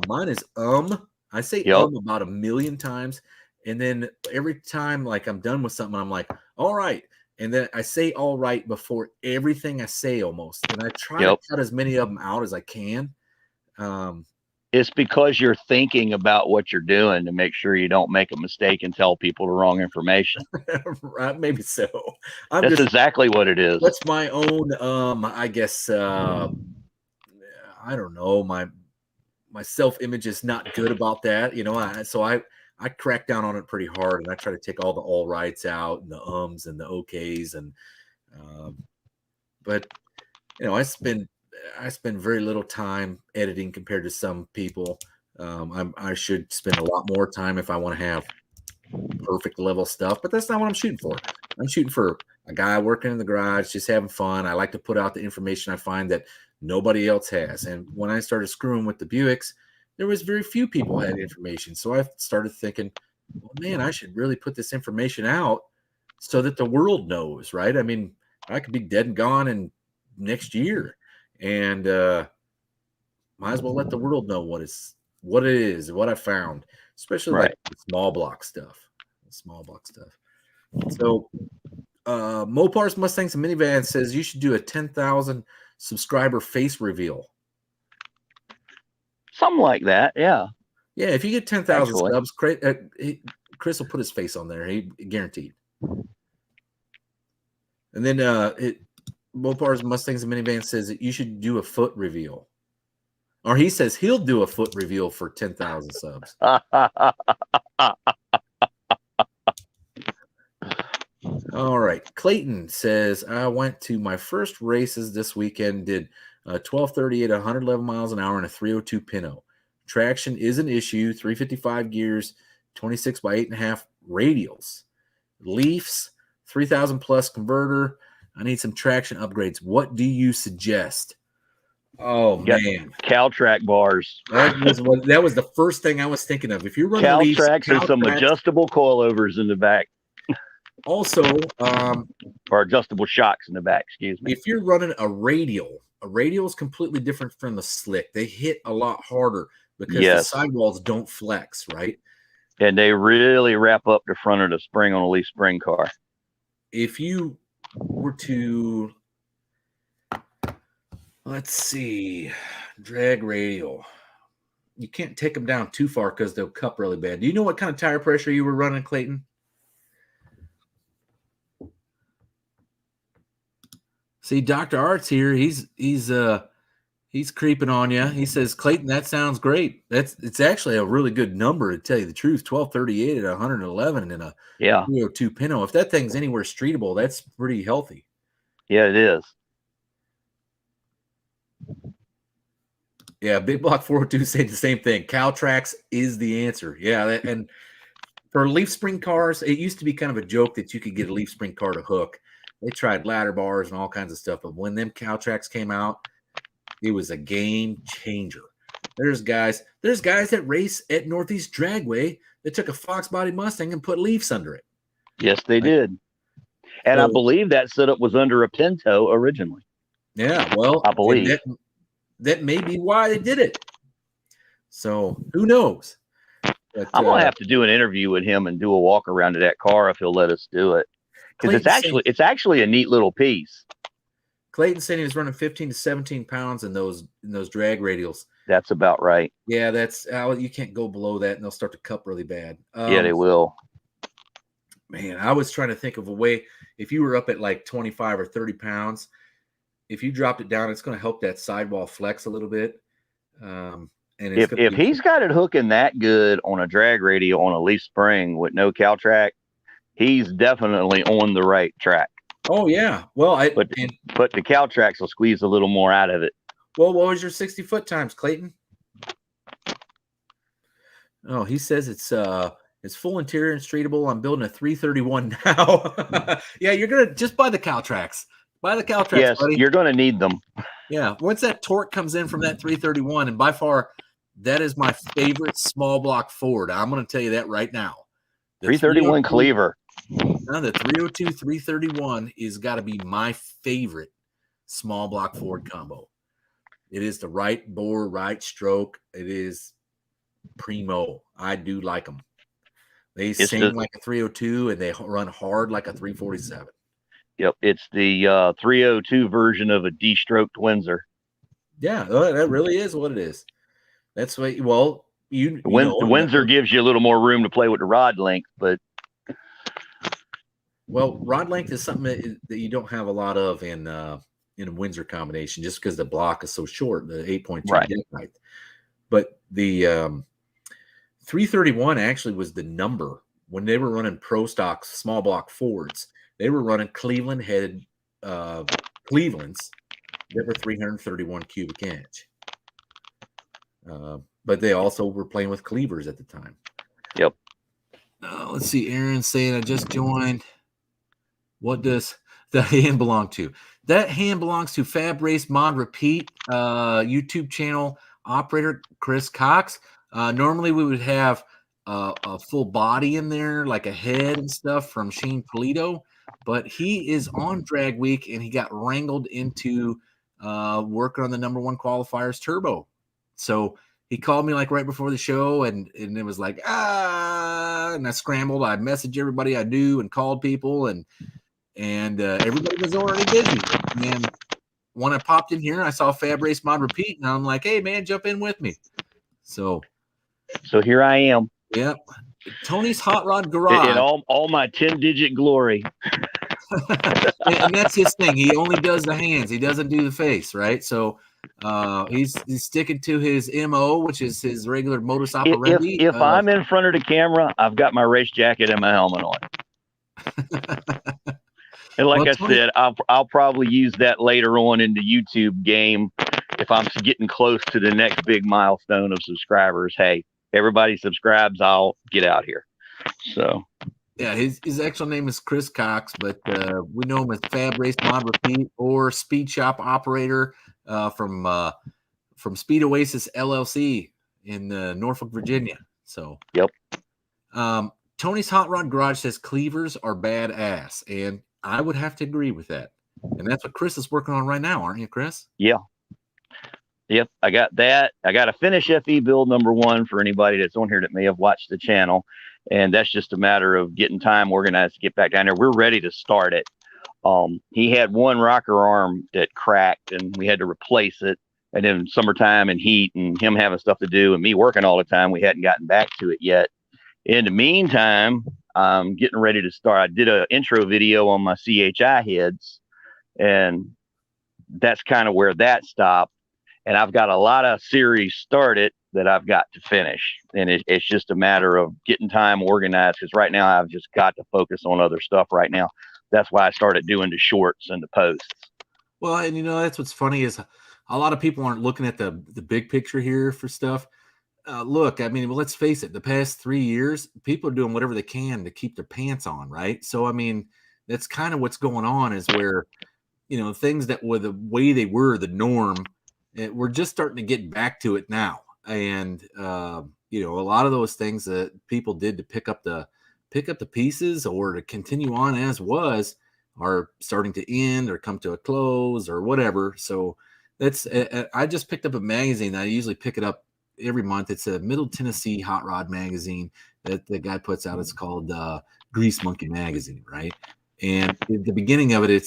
Speaker 1: Mine is I say about 1 million times. And then every time like I'm done with something, I'm like, all right. And then I say all right before everything I say almost. And I try to cut as many of them out as I can.
Speaker 3: It's because you're thinking about what you're doing to make sure you don't make a mistake and tell people the wrong information.
Speaker 1: Right, maybe so.
Speaker 3: That's exactly what it is.
Speaker 1: That's my own, I guess, I don't know. My self-image is not good about that. So I crack down on it pretty hard, and I try to take all the all rights out and the ums and the okays, and but I spend very little time editing compared to some people. I should spend a lot more time if I want to have perfect level stuff, but that's not what I'm shooting for. I'm shooting for a guy working in the garage, just having fun. I like to put out the information I find that nobody else has. And when I started screwing with the Buicks, there was very few people had information. So I started thinking, well, man, I should really put this information out so that the world knows, right? I mean, I could be dead and gone in next year, and might as well let the world know what it is, what I found, especially like the small block stuff. So Mopar's Mustangs and Minivan says you should do a 10,000 subscriber face reveal.
Speaker 3: Something like that, yeah.
Speaker 1: Yeah, if you get 10,000 subs, Chris will put his face on there. He guaranteed. And then Mopar's Mustangs and Minivan says that you should do a foot reveal. Or he says he'll do a foot reveal for 10,000 subs. All right. Clayton says, I went to my first races this weekend, did 1238 at 111 miles an hour in a 302 Pinto. Traction is an issue, 355 gears, 26 by 8.5 radials. Leafs, 3,000 plus converter. I need some traction upgrades. What do you suggest? Oh, man.
Speaker 3: Caltrack bars.
Speaker 1: That was the first thing I was thinking of. If you're running Leafs,
Speaker 3: Caltracks and some adjustable coilovers in the back.
Speaker 1: Also,
Speaker 3: or adjustable shocks in the back, excuse me.
Speaker 1: If you're running a radial is completely different from the slick. They hit a lot harder because the sidewalls don't flex, right?
Speaker 3: And they really wrap up the front of the spring on a leaf spring car.
Speaker 1: If you were to, let's see, drag radial, you can't take them down too far because they'll cup really bad. Do you know what kind of tire pressure you were running, Clayton? See, Dr. Art's here. He's creeping on you. He says, Clayton, that sounds great. It's actually a really good number, to tell you the truth. 1238 at 111 in a 302 Pinto. If that thing's anywhere streetable, that's pretty healthy.
Speaker 3: Yeah, it is.
Speaker 1: Yeah, Big Block 402 said the same thing. Caltrax is the answer. Yeah, and for leaf spring cars, it used to be kind of a joke that you could get a leaf spring car to hook. They tried ladder bars and all kinds of stuff, but when them Caltrax came out, It was a game changer. There's guys that race at Northeast Dragway that took a Fox body Mustang and put leaves under it.
Speaker 3: Yes, they did. And I believe that setup was under a Pinto originally.
Speaker 1: Yeah, well,
Speaker 3: I believe
Speaker 1: that may be why they did it. So who knows? But,
Speaker 3: I'm gonna have to do an interview with him and do a walk around of that car if he'll let us do it, because it's actually a neat little piece.
Speaker 1: Clayton said he was running 15 to 17 pounds in those drag radials.
Speaker 3: That's about right.
Speaker 1: Yeah, that's you can't go below that, and they'll start to cup really bad.
Speaker 3: Yeah, they will.
Speaker 1: Man, I was trying to think of a way. If you were up at like 25 or 30 pounds, if you dropped it down, it's going to help that sidewall flex a little bit. And
Speaker 3: if he's got it hooking that good on a drag radial on a leaf spring with no cow track, he's definitely on the right track.
Speaker 1: Oh yeah, well,
Speaker 3: but the cow tracks will squeeze a little more out of it.
Speaker 1: Well, what was your 60-foot times, Clayton? Oh, he says it's full interior and streetable. I'm building a 331 now. Yeah, you're gonna just buy the cow tracks. Buy the cow tracks,
Speaker 3: yes,
Speaker 1: buddy.
Speaker 3: You're gonna need them.
Speaker 1: Yeah, once that torque comes in from that 331, and by far that is my favorite small block Ford. I'm going to tell you that right now. The
Speaker 3: 331 Cleaver.
Speaker 1: No, the 302 331 is got to be my favorite small block Ford combo. It is the right bore, right stroke. It is primo. I do like them. They sing like a 302 and they run hard like a 347.
Speaker 3: Yep, it's the 302 version of a D-stroked Windsor.
Speaker 1: Yeah, that really is what it is. That's what. Well, the
Speaker 3: Windsor gives you a little more room to play with the rod length, but
Speaker 1: rod length is something that you don't have a lot of in a Windsor combination, just because the block is so short, the 8.2 deck height. But the 331 actually was the number when they were running pro stock small block Fords. They were running Cleveland headed Clevelands that were 331 cubic inch. But they also were playing with cleavers at the time.
Speaker 3: Yep.
Speaker 1: Let's see. Aaron saying I just joined. What does the hand belong to? That hand belongs to Fab Race Mod Repeat YouTube channel operator Chris Cox. Normally we would have a full body in there, like a head and stuff from Shane Pulido, but he is on drag week and he got wrangled into working on the number one qualifiers turbo. So he called me like right before the show and it was like, and I scrambled. I messaged everybody I knew and called people and everybody was already busy. And when I popped in here, I saw Fab Race Mod Repeat and I'm like, hey man, jump in with me. So
Speaker 3: here I am.
Speaker 1: Yep. Tony's Hot Rod Garage.
Speaker 3: In all my 10-digit glory.
Speaker 1: And that's his thing. He only does the hands. He doesn't do the face, right? So he's sticking to his MO, which is his regular modus operandi.
Speaker 3: If I'm in front of the camera, I've got my race jacket and my helmet on. And like I said, I'll probably use that later on in the YouTube game if I'm getting close to the next big milestone of subscribers. Hey, everybody subscribes, I'll get out here. So
Speaker 1: yeah, his actual name is Chris Cox, but we know him as Fab Race Mod Repeat or Speed Shop Operator from Speed Oasis LLC in Norfolk, Virginia. So
Speaker 3: yep.
Speaker 1: Tony's Hot Rod Garage says cleavers are badass, and I would have to agree with that. And that's what Chris is working on right now, aren't you, Chris?
Speaker 3: Yeah. Yep, I got that. I got to finish FE build number 1 for anybody that's on here that may have watched the channel. And that's just a matter of getting time organized to get back down there. We're ready to start it. He had one rocker arm that cracked and we had to replace it. And then summertime and heat and him having stuff to do and me working all the time, we hadn't gotten back to it yet. In the meantime, I'm getting ready to start. I did an intro video on my CHI heads, and that's kind of where that stopped. And I've got a lot of series started that I've got to finish. And it's just a matter of getting time organized, because right now I've just got to focus on other stuff right now. That's why I started doing the shorts and the posts.
Speaker 1: Well, and that's what's funny is a lot of people aren't looking at the big picture here for stuff. Look, I mean, well, let's face it, the past 3 years, people are doing whatever they can to keep their pants on, right? So, I mean, that's kind of what's going on is where, things that were the way they were the norm we're just starting to get back to it now. And you know, a lot of those things that people did to pick up the pieces or to continue on as was are starting to end or come to a close or whatever. So that's I just picked up a magazine. I usually pick it up every month. It's a Middle Tennessee hot rod magazine that the guy puts out. It's called Grease Monkey Magazine, right? And at the beginning of it,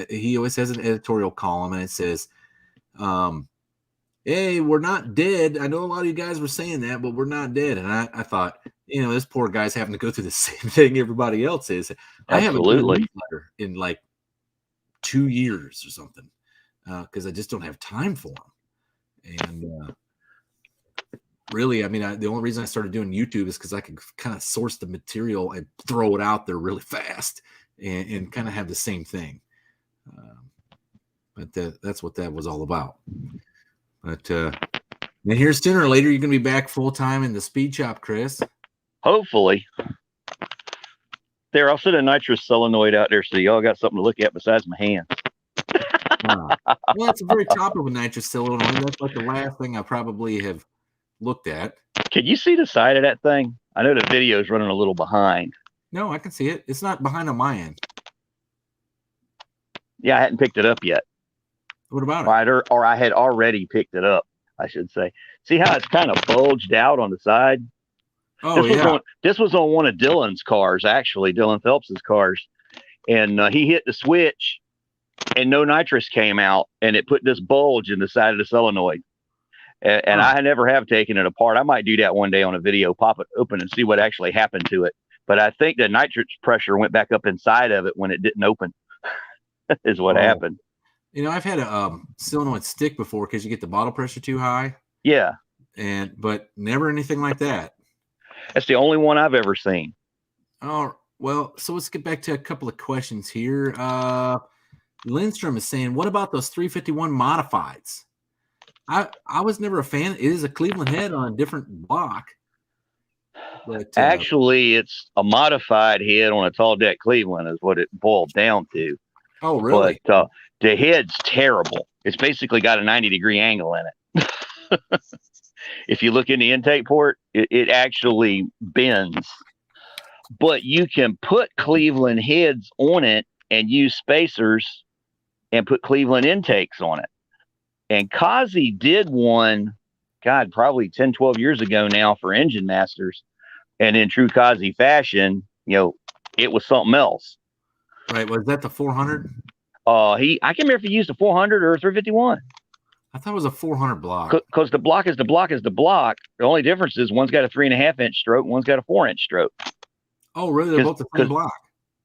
Speaker 1: he always has an editorial column, and it says, hey, we're not dead. I know a lot of you guys were saying that, but we're not dead. And I thought, you know, this poor guy's having to go through the same thing everybody else is. I haven't done a newsletter in like 2 years or something because I just don't have time for them. And really, I mean, the only reason I started doing YouTube is because I could kind of source the material and throw it out there really fast and kind of have the same thing. But that's what that was all about. But and here sooner or later, you're going to be back full time in the speed shop, Chris.
Speaker 3: Hopefully. There, I'll set a nitrous solenoid out there so y'all got something to look at besides my hands.
Speaker 1: Well, that's the very top of a nitrous solenoid. That's like the last thing I probably have looked at.
Speaker 3: Can you see the side of that thing? I know the video is running a little behind.
Speaker 1: No, I can see it. It's not behind on my end.
Speaker 3: Yeah, I hadn't picked it up yet.
Speaker 1: What about it?
Speaker 3: Or I had already picked it up, I should say. See how it's kind of bulged out on the side?
Speaker 1: Oh,
Speaker 3: this was on one of Dylan's cars, actually, Dylan Phelps's cars. And he hit the switch, and no nitrous came out, and it put this bulge in the side of the solenoid. And I never have taken it apart. I might do that one day on a video, pop it open and see what actually happened to it. But I think the nitrous pressure went back up inside of it when it didn't open, is what happened.
Speaker 1: You know, I've had a solenoid stick before because you get the bottle pressure too high.
Speaker 3: Yeah.
Speaker 1: But never anything like that.
Speaker 3: That's the only one I've ever seen.
Speaker 1: Oh, well, so let's get back to a couple of questions here. Lindstrom is saying, what about those 351 modifieds? I was never a fan. It is a Cleveland head on a different block. But,
Speaker 3: actually, it's a modified head on a tall deck Cleveland is what it boiled down to.
Speaker 1: Oh, really?
Speaker 3: But the head's terrible. It's basically got a 90-degree angle in it. If you look in the intake port, it actually bends. But you can put Cleveland heads on it and use spacers and put Cleveland intakes on it. And Kazi did one, God, probably 10, 12 years ago now for Engine Masters. And in true Kazi fashion, you know, it was something else.
Speaker 1: Right. Was that the 400?
Speaker 3: I can't remember if he used a 400 or a 351.
Speaker 1: I thought it was a 400 block.
Speaker 3: Because the block is the block is the block. The only difference is one's got a 3.5-inch stroke, one's got a 4-inch stroke.
Speaker 1: Oh, really? They're both the same block.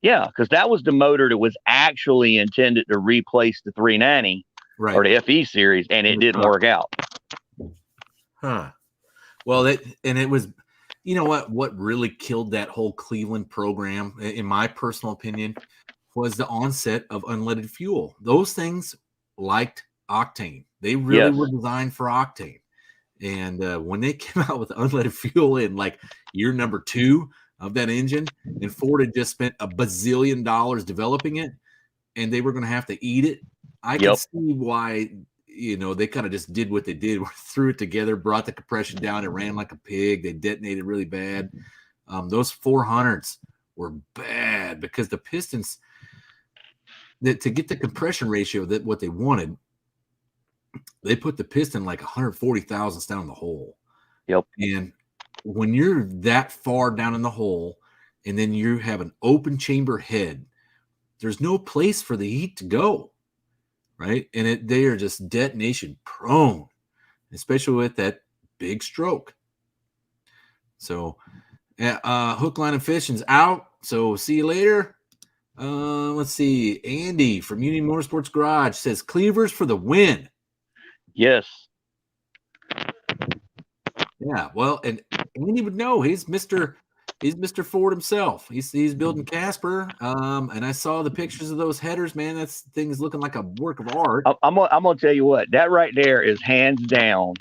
Speaker 3: Yeah, because that was the motor that was actually intended to replace the 390 or the FE series, and it didn't work out.
Speaker 1: Huh. Well, it was, you know what really killed that whole Cleveland program, in my personal opinion, was the onset of unleaded fuel. Those things liked octane. They really were designed for octane. And when they came out with unleaded fuel in like year number 2 of that engine, and Ford had just spent $1 bazillion developing it, and they were going to have to eat it, I can see why, you know, they kind of just did what they did, threw it together, brought the compression down, it ran like a pig, they detonated really bad. Those 400s were bad because the pistons, to get the compression ratio that what they wanted, they put the piston like 140 thousandths down the hole.
Speaker 3: Yep.
Speaker 1: And when you're that far down in the hole, and then you have an open chamber head, there's no place for the heat to go, right? And they are just detonation prone, especially with that big stroke. So, hook, line, and fishing's out. So see you later. Let's see. Andy from Union Motorsports Garage says cleavers for the win.
Speaker 3: Yes.
Speaker 1: Yeah, well, and Andy would know. He's Mr. Ford himself. He's building Casper. And I saw the pictures of those headers, man. That thing is looking like a work of art.
Speaker 3: I'm gonna tell you what, that right there is hands down.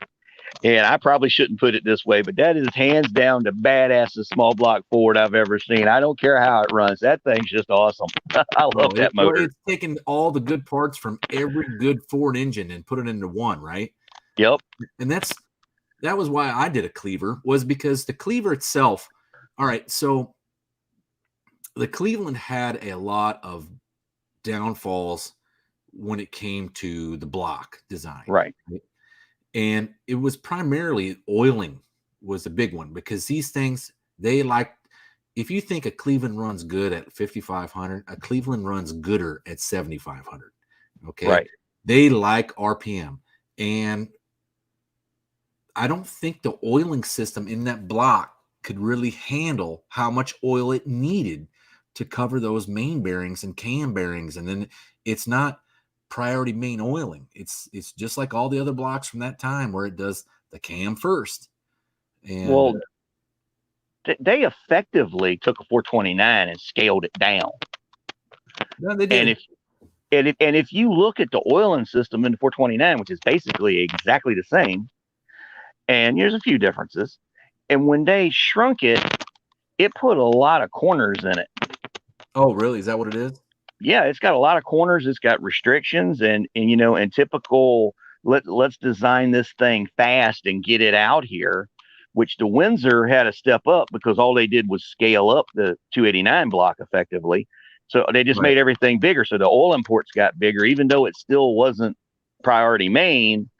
Speaker 3: And I probably shouldn't put it this way, but that is hands down the baddest small block Ford I've ever seen. I don't care how it runs. That thing's just awesome. I love that motor.
Speaker 1: It's taking all the good parts from every good Ford engine and put it into one, right?
Speaker 3: Yep.
Speaker 1: And that was why I did a cleaver, was because the cleaver itself. All right, so the Cleveland had a lot of downfalls when it came to the block design.
Speaker 3: Right.
Speaker 1: And it was primarily oiling was the big one, because these things, they like, if you think a Cleveland runs good at 5,500, a Cleveland runs gooder at 7,500. Okay.
Speaker 3: Right.
Speaker 1: They like RPM. And I don't think the oiling system in that block could really handle how much oil it needed to cover those main bearings and cam bearings. And then it's not priority main oiling. It's just like all the other blocks from that time, where it does the cam first. And
Speaker 3: well, they effectively took a 429 and scaled it down.
Speaker 1: no, they did.
Speaker 3: And if you look at the oiling system in the 429, which is basically exactly the same, and there's a few differences, and when they shrunk it, it put a lot of corners in it.
Speaker 1: Oh, really? Is that what it is?
Speaker 3: Yeah, it's got a lot of corners. It's got restrictions, and typical. Let's design this thing fast and get it out here, which the Windsor had to step up, because all they did was scale up the 289 block effectively. So they just made everything bigger. So the oil imports got bigger, even though it still wasn't priority main.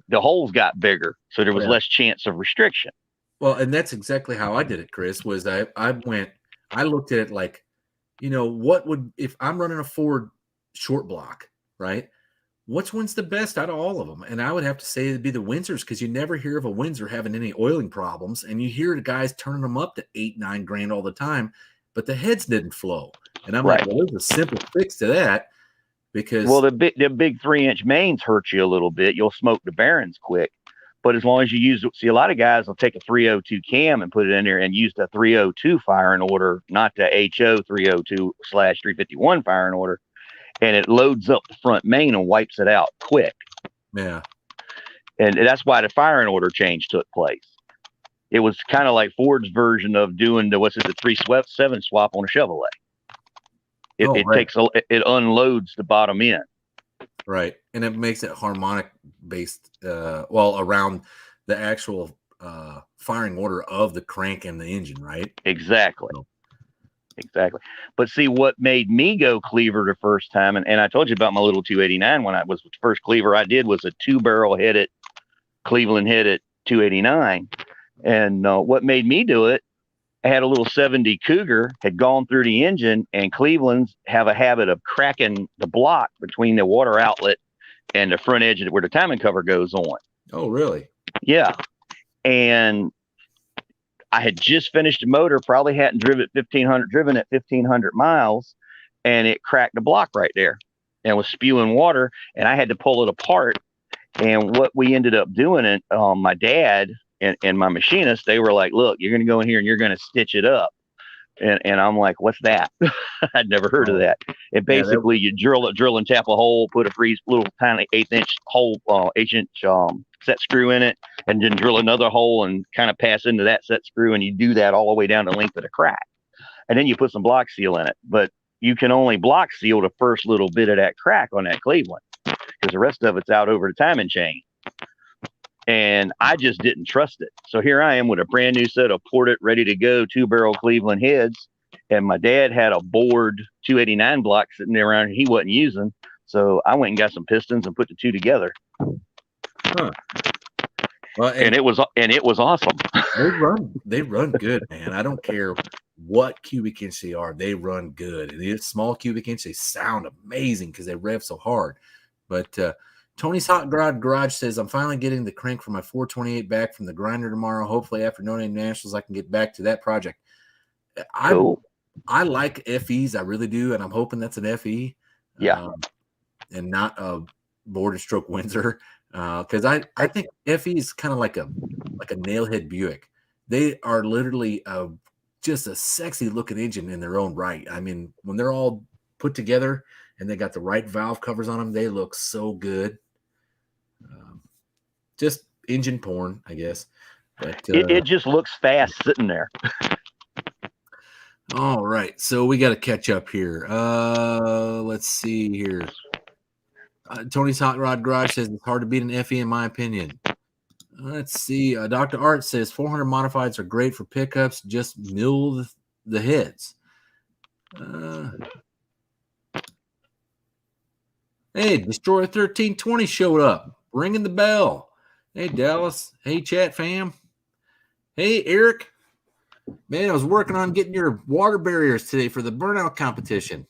Speaker 3: The holes got bigger, so there was less chance of restriction.
Speaker 1: Well, and that's exactly how I did it, Chris. Was I looked at it like, what would, if I'm running a Ford short block, right? Which one's the best out of all of them? And I would have to say it'd be the Windsors, because you never hear of a Windsor having any oiling problems, and you hear the guys turning them up to 8-9 grand all the time, but the heads didn't flow. And I'm like, well, there's a simple fix to that, because
Speaker 3: the big 3-inch mains hurt you a little bit. You'll smoke the bearings quick, but as long as you use, see, a lot of guys will take a 302 cam and put it in there and use the 302 firing order, not the HO 302/351 firing order, and it loads up the front main and wipes it out quick.
Speaker 1: Yeah.
Speaker 3: And that's why the firing order change took place. It was kind of like Ford's version of doing the 3-7 swap on a Chevrolet. It unloads the bottom end.
Speaker 1: Right. And it makes it harmonic based, around the actual firing order of the crank and the engine, right?
Speaker 3: Exactly. Exactly. But see, what made me go cleaver the first time, and I told you about my little 289 when I was the first cleaver I did, was a 2-barrel headed Cleveland headed 289. And what made me do it, I had a little 70 Cougar, had gone through the engine, and Cleveland's have a habit of cracking the block between the water outlet and the front edge where the timing cover goes on.
Speaker 1: Oh, really?
Speaker 3: Yeah. And I had just finished the motor, probably hadn't driven at 1,500 miles, and it cracked the block right there and was spewing water, and I had to pull it apart. And what we ended up doing, my dad and my machinist, they were like, look, you're going to go in here and you're going to stitch it up. And I'm like, what's that? I'd never heard of that. And basically you drill and tap a hole, put a little tiny 1/8-inch hole, 8-inch set screw in it, and then drill another hole and kind of pass into that set screw. And you do that all the way down the length of the crack. And then you put some block seal in it. But you can only block seal the first little bit of that crack on that Cleveland, because the rest of it's out over the timing chain. And I just didn't trust it. So here I am with a brand new set of ported, ready to go 2-barrel Cleveland heads. And my dad had a bored 289 block sitting there around he wasn't using. So I went and got some pistons and put the two together.
Speaker 1: Huh. Well,
Speaker 3: and it was awesome.
Speaker 1: They run good, man. I don't care what cubic inch they are. They run good. And it's small cubic inch, they sound amazing because they rev so hard. But Tony's Hot Garage says, I'm finally getting the crank for my 428 back from the grinder tomorrow. Hopefully after No Name Nationals, I can get back to that project.
Speaker 3: Cool.
Speaker 1: I like FEs. I really do. And I'm hoping that's an FE.
Speaker 3: Yeah.
Speaker 1: And not a board and stroke Windsor. Because I think FE is kind of like a nailhead Buick. They are literally just a sexy looking engine in their own right. I mean, when they're all put together and they got the right valve covers on them, they look so good. Just engine porn, I guess. But
Speaker 3: it just looks fast sitting there.
Speaker 1: All right, so we got to catch up here. Let's see here. Tony's Hot Rod Garage says it's hard to beat an FE in my opinion. Let's see. Dr. Art says 400 modifieds are great for pickups. Just mill the heads. Hey, Destroyer 1320 showed up, ringing the bell. Hey, Dallas. Hey, chat fam. Hey, Eric. Man, I was working on getting your water barriers today for the burnout competition.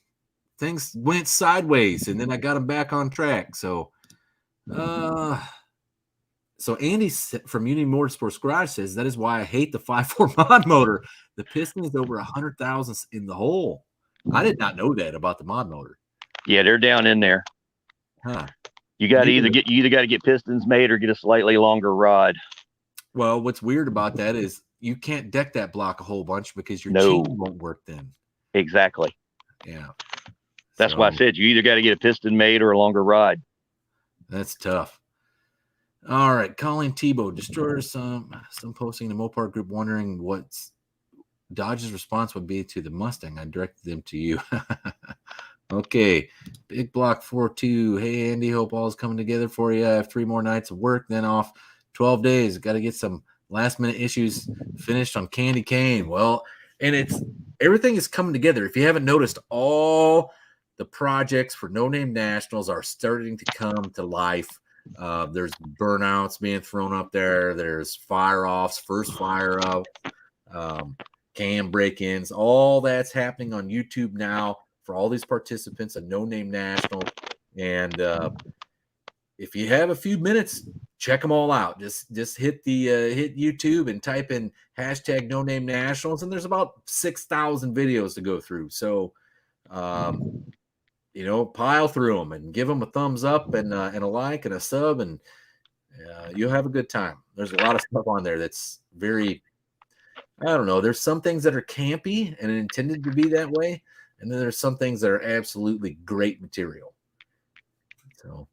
Speaker 1: Things went sideways, and then I got them back on track. So Andy from Unity Motorsports Garage says that is why I hate the 5.4 mod motor. The piston is over 100,000 in the hole. I did not know that about the mod motor.
Speaker 3: Yeah, they're down in there.
Speaker 1: Huh.
Speaker 3: You got to either got to get pistons made or get a slightly longer rod.
Speaker 1: Well, what's weird about that is you can't deck that block a whole bunch because your chain won't work then.
Speaker 3: Exactly.
Speaker 1: Yeah.
Speaker 3: That's why I said you either got to get a piston made or a longer rod.
Speaker 1: That's tough. All right, Colleen Tebow, Destroyers, some posting in the Mopar group wondering what Dodge's response would be to the Mustang. I directed them to you. Okay, Big Block 4-2. Hey, Andy, hope all is coming together for you. I have 3 more nights of work, then off 12 days. Got to get some last-minute issues finished on Candy Cane. Well, and everything is coming together. If you haven't noticed, all the projects for No Name Nationals are starting to come to life. There's burnouts being thrown up there. There's fire-offs, first fire-up, cam break-ins. All that's happening on YouTube now for all these participants, a No Name National. And if you have a few minutes, check them all out. Just hit hit YouTube and type in hashtag No Name Nationals, and there's about 6,000 videos to go through. So, pile through them and give them a thumbs up and a like and a sub, and you'll have a good time. There's a lot of stuff on there that's very, I don't know. There's some things that are campy and intended to be that way, and then there's some things that are absolutely great material. So,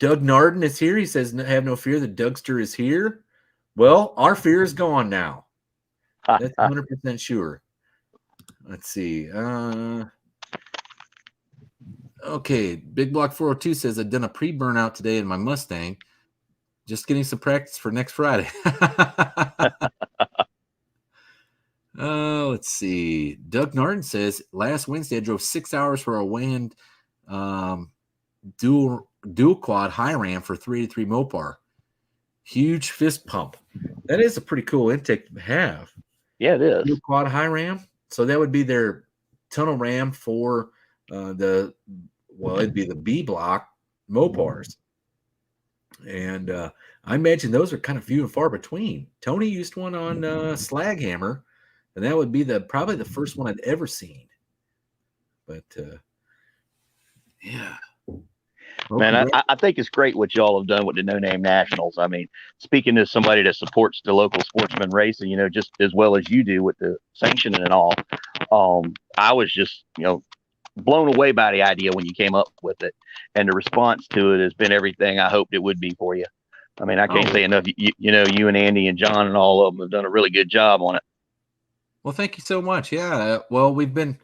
Speaker 1: Doug Narden is here. He says, "Have no fear. The Dougster is here." Well, our fear is gone now. That's 100% sure. Let's see. Okay, Big Block 402 says, I've done a pre-burnout today in my Mustang. Just getting some practice for next Friday. Let's see. Doug Narden says, last Wednesday I drove 6 hours for a wind dual quad high ram for 383 Mopar. Huge fist pump. That is a pretty cool intake to have.
Speaker 3: Yeah, it is.
Speaker 1: Dual quad high ram. So that would be their tunnel ram for it'd be the B block Mopars. And I imagine those are kind of few and far between. Tony used one on Slaghammer, and that would be probably the first one I'd ever seen. But yeah.
Speaker 3: Man, I think it's great what y'all have done with the No Name Nationals. I mean, speaking to somebody that supports the local sportsman racing, just as well as you do with the sanctioning and all, I was just, blown away by the idea when you came up with it, and the response to it has been everything I hoped it would be for you. I mean, I can't say enough. You and Andy and John and all of them have done a really good job on it.
Speaker 1: Well, thank you so much. Yeah. Well, we've been.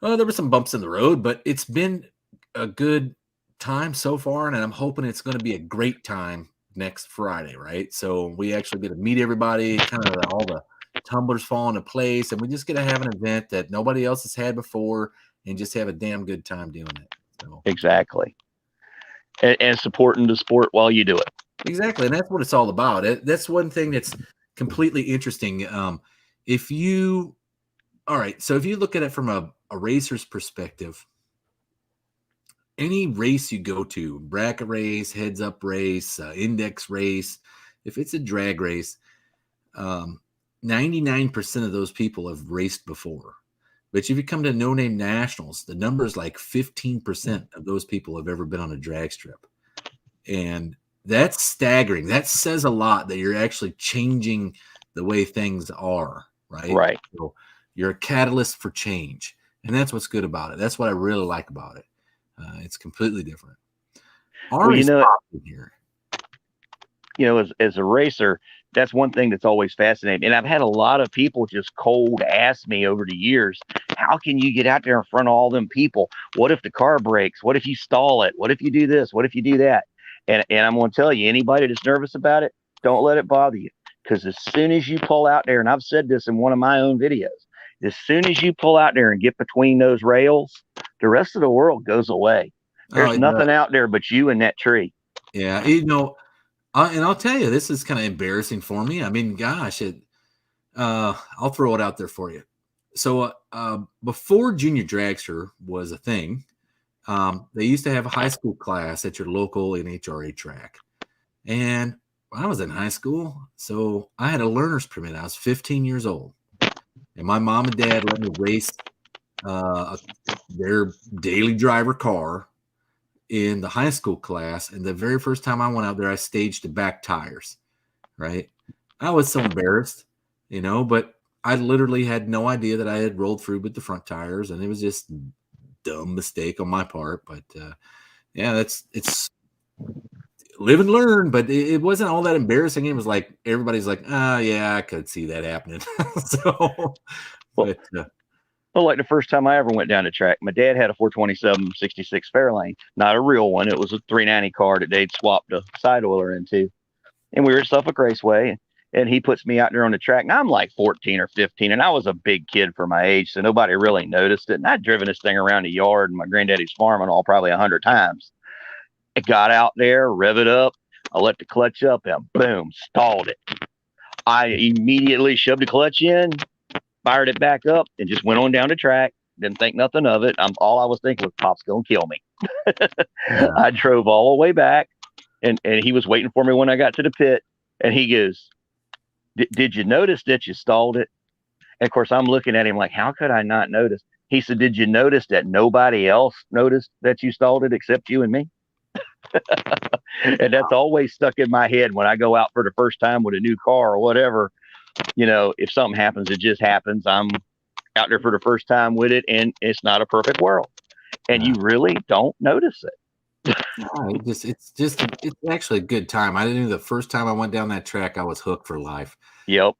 Speaker 1: There were some bumps in the road, but it's been a good time so far, and I'm hoping it's going to be a great time next Friday, right? So we actually get to meet everybody, kind of all the tumblers fall into place, and we just get to have an event that nobody else has had before and just have a damn good time doing it. So.
Speaker 3: Exactly. And supporting the sport while you do it.
Speaker 1: Exactly. And that's what it's all about. That's one thing that's completely interesting. If you look at it from a racer's perspective, any race you go to, bracket race, heads up race, index race, if it's a drag race, 99% of those people have raced before. But if you come to No Name Nationals, the number is like 15% of those people have ever been on a drag strip. And that's staggering. That says a lot that you're actually changing the way things are, right?
Speaker 3: Right.
Speaker 1: So you're a catalyst for change. And that's what's good about it. That's what I really like about it. It's completely different.
Speaker 3: As a racer, that's one thing that's always fascinating. And I've had a lot of people just cold ask me over the years, how can you get out there in front of all them people? What if the car breaks? What if you stall it? What if you do this? What if you do that? And I'm going to tell you, anybody that's nervous about it, don't let it bother you. Because as soon as you pull out there, and I've said this in one of my own videos, as soon as you pull out there and get between those rails, the rest of the world goes away. There's nothing out there but you and that tree.
Speaker 1: Yeah, and I'll tell you, this is kind of embarrassing for me. I mean, gosh, I'll throw it out there for you. So before junior dragster was a thing, they used to have a high school class at your local NHRA track. And I was in high school, so I had a learner's permit. I was 15 years old. And my mom and dad let me race their daily driver car in the high school class. And the very first time I went out there, I staged the back tires, right? I was so embarrassed, but I literally had no idea that I had rolled through with the front tires, and it was just a dumb mistake on my part. But yeah, it's live and learn, but it wasn't all that embarrassing. It was like, everybody's like, yeah, I could see that happening. So,
Speaker 3: well, like the first time I ever went down the track, my dad had a 427-66 Fairlane, not a real one. It was a 390 car that they'd swapped a side oiler into. And we were at Suffolk Raceway, and he puts me out there on the track. Now I'm like 14 or 15, and I was a big kid for my age, so nobody really noticed it. And I'd driven this thing around the yard and my granddaddy's farm and all probably 100 times. I got out there, rev it up. I let the clutch up and boom, stalled it. I immediately shoved the clutch in, fired it back up, and just went on down the track. Didn't think nothing of it. All I was thinking was, Pop's going to kill me. I drove all the way back, and he was waiting for me when I got to the pit. And he goes, did you notice that you stalled it? And of course, I'm looking at him like, how could I not notice? He said, did you notice that nobody else noticed that you stalled it except you and me? And that's always stuck in my head when I go out for the first time with a new car or whatever. If something happens, it just happens. I'm out there for the first time with it, and it's not a perfect world, and you really don't notice it.
Speaker 1: It's actually a good time. I knew the first time I went down that track, I was hooked for life.
Speaker 3: Yep.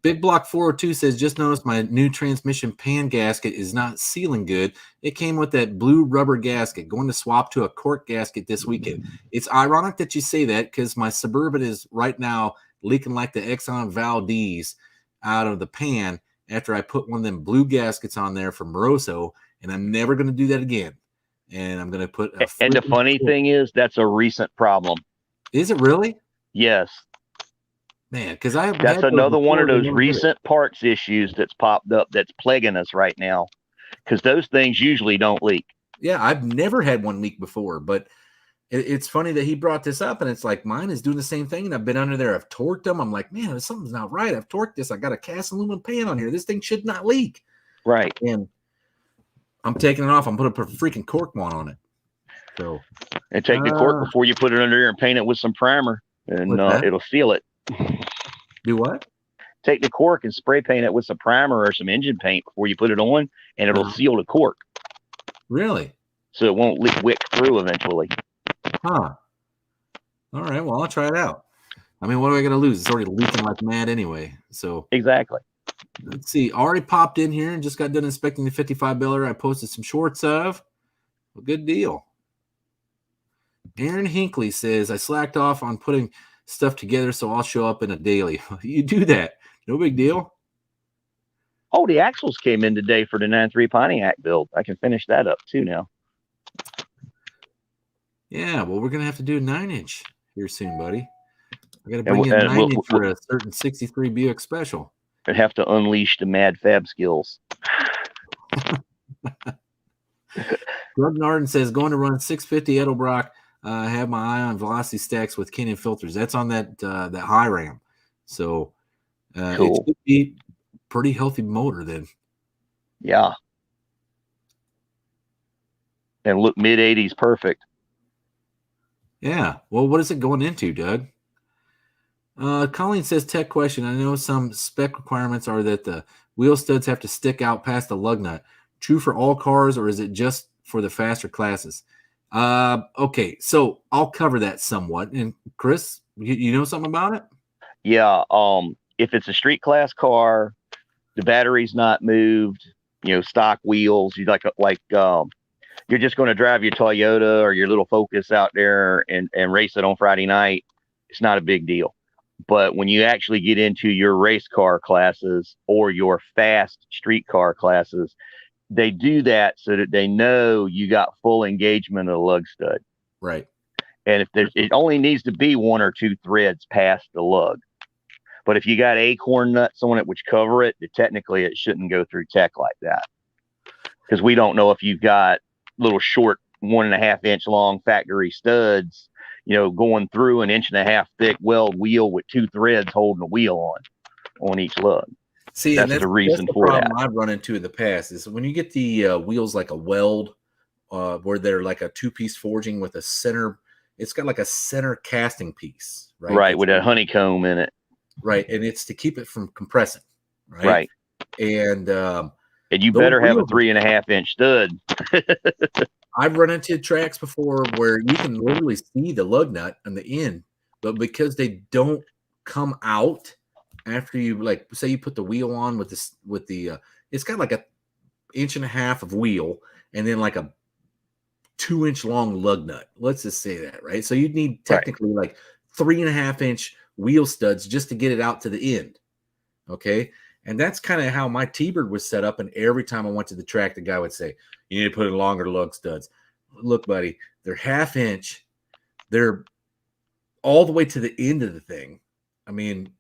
Speaker 1: Big Block 402 says, just noticed my new transmission pan gasket is not sealing good. It came with that blue rubber gasket. Going to swap to a cork gasket this weekend. It's ironic that you say that, because my Suburban is right now leaking like the Exxon Valdez out of the pan after I put one of them blue gaskets on there from Moroso, and I'm never going to do that again. And I'm going to put
Speaker 3: and the funny thing is, that's a recent problem.
Speaker 1: Is it really?
Speaker 3: Yes.
Speaker 1: Man, because that's
Speaker 3: another one of those recent parts issues that's popped up that's plaguing us right now, because those things usually don't leak.
Speaker 1: Yeah, I've never had one leak before, but it's funny that he brought this up, and it's like, mine is doing the same thing, and I've been under there. I've torqued them. I'm like, man, something's not right. I've torqued this. I got a cast aluminum pan on here. This thing should not leak.
Speaker 3: Right.
Speaker 1: And I'm taking it off. I'm putting a freaking cork one on it. So,
Speaker 3: and take the cork before you put it under there and paint it with some primer, and it'll seal it.
Speaker 1: Do what?
Speaker 3: Take the cork and spray paint it with some primer or some engine paint before you put it on, and it'll seal the cork.
Speaker 1: Really?
Speaker 3: So it won't wick through eventually.
Speaker 1: Huh. All right. Well, I'll try it out. I mean, what do I got to lose? It's already leaking like mad anyway. So
Speaker 3: exactly.
Speaker 1: Let's see. Already popped in here and just got done inspecting the 55 Beller. I posted some shorts of. Well, good deal. Aaron Hinkley says, I slacked off on putting stuff together, so I'll show up in a daily. You do that. No big deal.
Speaker 3: Oh, the axles came in today for the 9.3 Pontiac build. I can finish that up too now.
Speaker 1: Yeah, well, we're going to have to do a 9-inch here soon, buddy. I got to bring in a 9-inch for a certain 63 Buick Special.
Speaker 3: I'd have to unleash the mad fab skills.
Speaker 1: Greg Narden says, going to run 650 Edelbrock. Have my eye on velocity stacks with Canyon filters. That's on that high ram. So cool. It should be pretty healthy motor then.
Speaker 3: Yeah. And look, mid-80s perfect.
Speaker 1: Yeah. Well, what is it going into, Doug? Colleen says, tech question. I know some spec requirements are that the wheel studs have to stick out past the lug nut. True for all cars, or is it just for the faster classes? Okay, so I'll cover that somewhat. And Chris, you know something about it?
Speaker 3: Yeah. If it's a street class car, the battery's not moved, stock wheels. You you're just going to drive your Toyota or your little Focus out there and race it on Friday night. It's not a big deal. But when you actually get into your race car classes or your fast street car classes, they do that so that they know you got full engagement of the lug stud.
Speaker 1: Right.
Speaker 3: And it only needs to be 1 or 2 threads past the lug. But if you got acorn nuts on it, which cover it, technically it shouldn't go through tech like that. Because we don't know if you've got little short 1.5 inch long factory studs, going through an 1.5 inch thick weld wheel with 2 threads holding the wheel on each lug.
Speaker 1: See,
Speaker 3: that's the reason
Speaker 1: that's the
Speaker 3: for
Speaker 1: problem
Speaker 3: that.
Speaker 1: I've run into in the past is when you get the wheels like a weld, where they're like a 2-piece forging with a center, it's got like a center casting piece, right?
Speaker 3: Right, with a honeycomb in it.
Speaker 1: Right, and it's to keep it from compressing, right?
Speaker 3: Right.
Speaker 1: And
Speaker 3: you better have a 3.5 inch stud.
Speaker 1: I've run into tracks before where you can literally see the lug nut on the end, but because they don't come out after you, like, say you put the wheel on with the it's got like a 1.5 inch of wheel and then like a 2-inch long lug nut. Let's just say that, right? So you'd need technically like 3.5 inch wheel studs just to get it out to the end. Okay. And that's kind of how my T-Bird was set up. And every time I went to the track, the guy would say, you need to put in longer lug studs. Look, buddy, they're 1/2 inch. They're all the way to the end of the thing. I mean,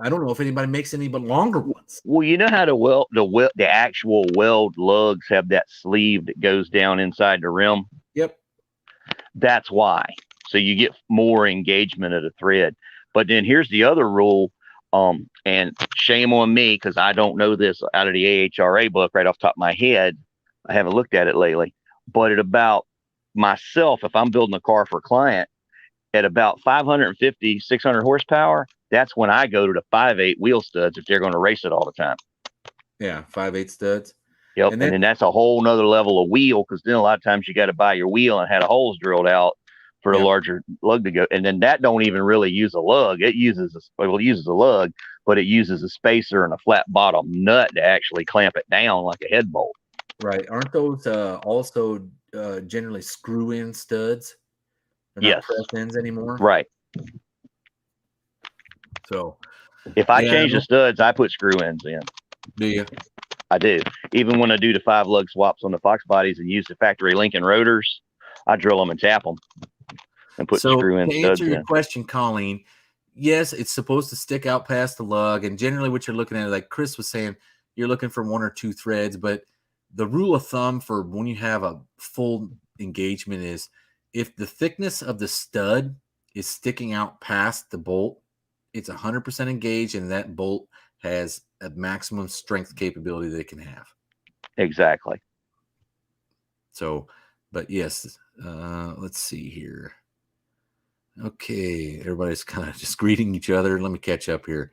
Speaker 1: I don't know if anybody makes any but longer ones.
Speaker 3: Well, you know how the actual weld lugs have that sleeve that goes down inside the rim?
Speaker 1: Yep.
Speaker 3: That's why. So you get more engagement of the thread. But then here's the other rule. And shame on me because I don't know this out of the AHRA book right off the top of my head. I haven't looked at it lately. But at about myself, if I'm building a car for a client, at about 550, 600 horsepower, that's when I go to the 5/8 wheel studs if they're going to race it all the time.
Speaker 1: Yeah, 5/8 studs.
Speaker 3: Yep. And then that's a whole nother level of wheel because then a lot of times you got to buy your wheel and had a holes drilled out for a larger lug to go. And then that don't even really use a lug. It uses a lug, but it uses a spacer and a flat bottom nut to actually clamp it down like a head bolt.
Speaker 1: Right. Aren't those also generally screw-in studs? They're not press ends anymore.
Speaker 3: Right.
Speaker 1: So
Speaker 3: if I change the studs, I put screw ends in.
Speaker 1: Do you?
Speaker 3: I do. Even when I do the 5 lug swaps on the Fox bodies and use the factory Lincoln rotors, I drill them and tap them and put screw in studs in.
Speaker 1: To answer your question, Colleen, yes, it's supposed to stick out past the lug. And generally what you're looking at, like Chris was saying, you're looking for 1 or 2 threads. But the rule of thumb for when you have a full engagement is if the thickness of the stud is sticking out past the bolt, it's 100% engaged, and that bolt has a maximum strength capability that it can have.
Speaker 3: Exactly.
Speaker 1: So, but yes, let's see here. Okay, everybody's kind of just greeting each other. Let me catch up here.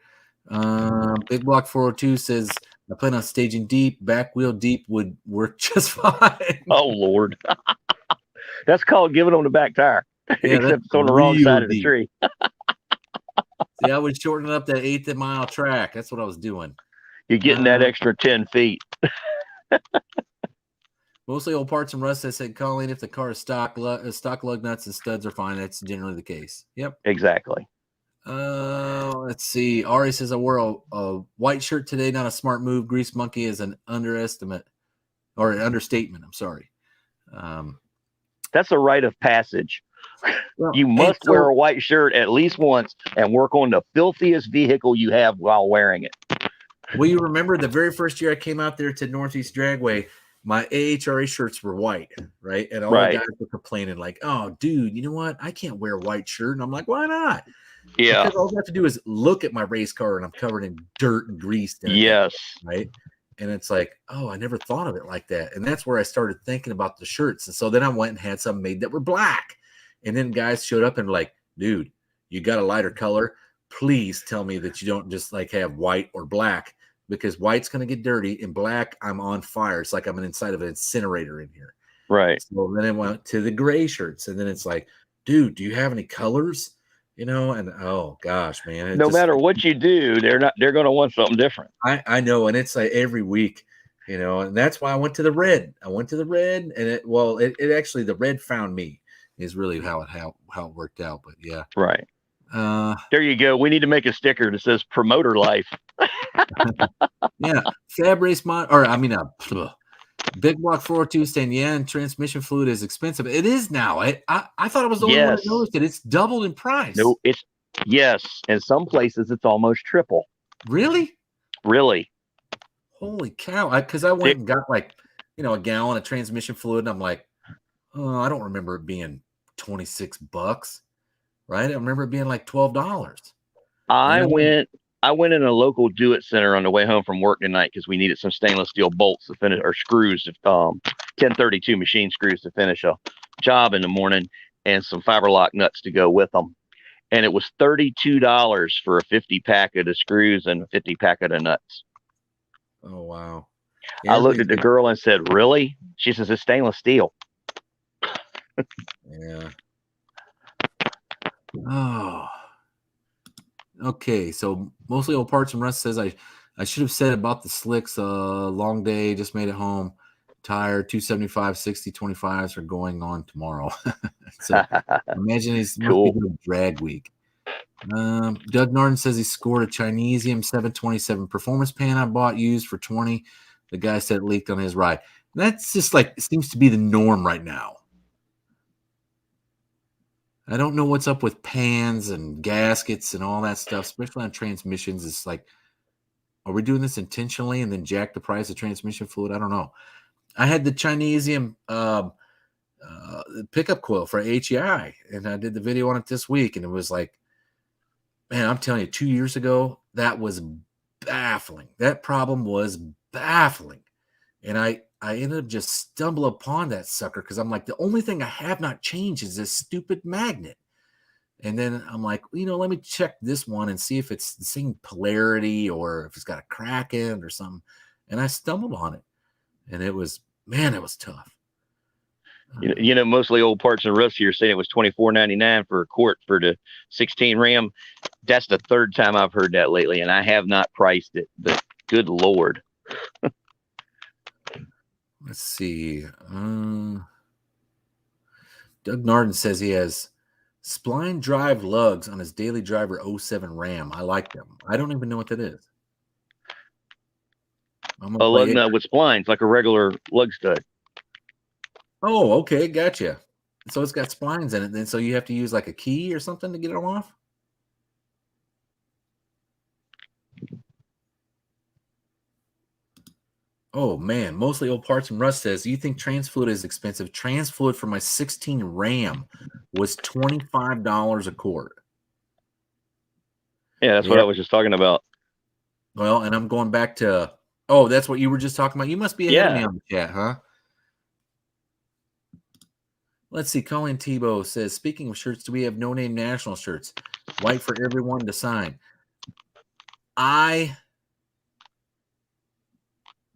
Speaker 1: Big Block 402 says, I plan on staging deep. Back wheel deep would work just fine.
Speaker 3: Oh, Lord. That's called giving them the back tire.
Speaker 1: Yeah,
Speaker 3: except it's on the wrong side of the tree.
Speaker 1: See, I was shortening up that 1/8 mile track. That's what I was doing.
Speaker 3: You're getting that extra 10 feet.
Speaker 1: Mostly old parts and rust. I said, Colleen, if the car is stock lug nuts and studs are fine. That's generally the case. Yep.
Speaker 3: Exactly.
Speaker 1: Let's see. Ari says, I wore a white shirt today. Not a smart move. Grease monkey is an understatement. I'm sorry.
Speaker 3: That's a rite of passage.
Speaker 1: Well,
Speaker 3: you must wear a white shirt at least once and work on the filthiest vehicle you have while wearing it.
Speaker 1: Well, you remember the very first year I came out there to Northeast Dragway, my AHRA shirts were white, right? And all the guys were complaining like, oh, dude, you know what? I can't wear a white shirt. And I'm like, why not?
Speaker 3: Yeah.
Speaker 1: Because all I have to do is look at my race car and I'm covered in dirt and grease.
Speaker 3: Yes.
Speaker 1: Right. And it's like, oh, I never thought of it like that. And that's where I started thinking about the shirts. And so then I went and had some made that were black. And then guys showed up and were like, dude, you got a lighter color. Please tell me that you don't just like have white or black, because white's going to get dirty and black, I'm on fire. It's like I'm inside of an incinerator in here.
Speaker 3: Right.
Speaker 1: So then I went to the gray shirts. And then it's like, dude, do you have any colors? You know, and oh gosh, man.
Speaker 3: No matter what you do, they're going to want something different.
Speaker 1: I know. And it's like every week You know, and that's why I went to the red. I went to the red, and it actually the red found me is really how it worked out. But yeah,
Speaker 3: Right.
Speaker 1: uh,
Speaker 3: There you go. We need to make a sticker that says promoter life.
Speaker 1: yeah, Fab Race Mod, or I mean, Big Block 402 saying, yeah, and transmission fluid is expensive. It is now. I thought I was the only one that
Speaker 3: Yes.
Speaker 1: noticed it. It's doubled in price.
Speaker 3: No, yes. In some places, it's almost triple.
Speaker 1: Really?
Speaker 3: Really?
Speaker 1: Holy cow. Because I went and got like, a gallon of transmission fluid, and I'm like, oh, I don't remember it being $26, right? I remember it being like $12.
Speaker 3: I went in a local do-it center on the way home from work tonight because we needed some stainless steel bolts to finish, or screws, 1032 machine screws to finish a job in the morning, and some fiber lock nuts to go with them. And it was $32 for a 50 pack of the screws and a 50 pack of the nuts.
Speaker 1: Oh, wow.
Speaker 3: I looked at the girl and said, really? She says, it's stainless steel.
Speaker 1: Yeah. Oh. Okay, so mostly old parts and rust says I should have said about the slicks. Long day, just made it home. Tired, 275, 60, 25s are going on tomorrow. So imagine he's
Speaker 3: cool.
Speaker 1: must be doing drag week. Doug Norton says he scored a Chinesium 727 performance pan I bought used for 20. The guy said it leaked on his ride. That's just like, it seems to be the norm right now. I don't know what's up with pans and gaskets and all that stuff, especially on transmissions. It's like, are we doing this intentionally and then jack the price of transmission fluid? I don't know. I had the Chinesium pickup coil for HEI, and I did the video on it this week, and it was like, man, I'm telling you, 2 years ago, that was baffling. That problem was baffling. And I ended up just stumble upon that sucker because I'm like, the only thing I have not changed is this stupid magnet. And then I'm like, let me check this one and see if it's the same polarity or if it's got a crack in it or something. And I stumbled on it, and it was tough.
Speaker 3: Mostly old parts and rust here saying it was $24.99 for a quart for the 16 Ram. That's the third time I've heard that lately, and I have not priced it. But good Lord.
Speaker 1: Let's see. Doug Narden says he has spline drive lugs on his daily driver 07 Ram. I like them. I don't even know what that is.
Speaker 3: A lug nut with splines, like a regular lug stud.
Speaker 1: Oh, okay. Gotcha. So it's got splines in it. Then so you have to use like a key or something to get them off? Oh, man. Mostly old parts and rust says, you think trans fluid is expensive? Trans fluid for my 16 Ram was $25 a quart.
Speaker 3: Yeah, that's what I was just talking about.
Speaker 1: Well, and I'm going back to, that's what you were just talking about. You must be ahead of me on the chat, huh? Let's see. Colin Tebow says, speaking of shirts, do we have no-name national shirts? White for everyone to sign. I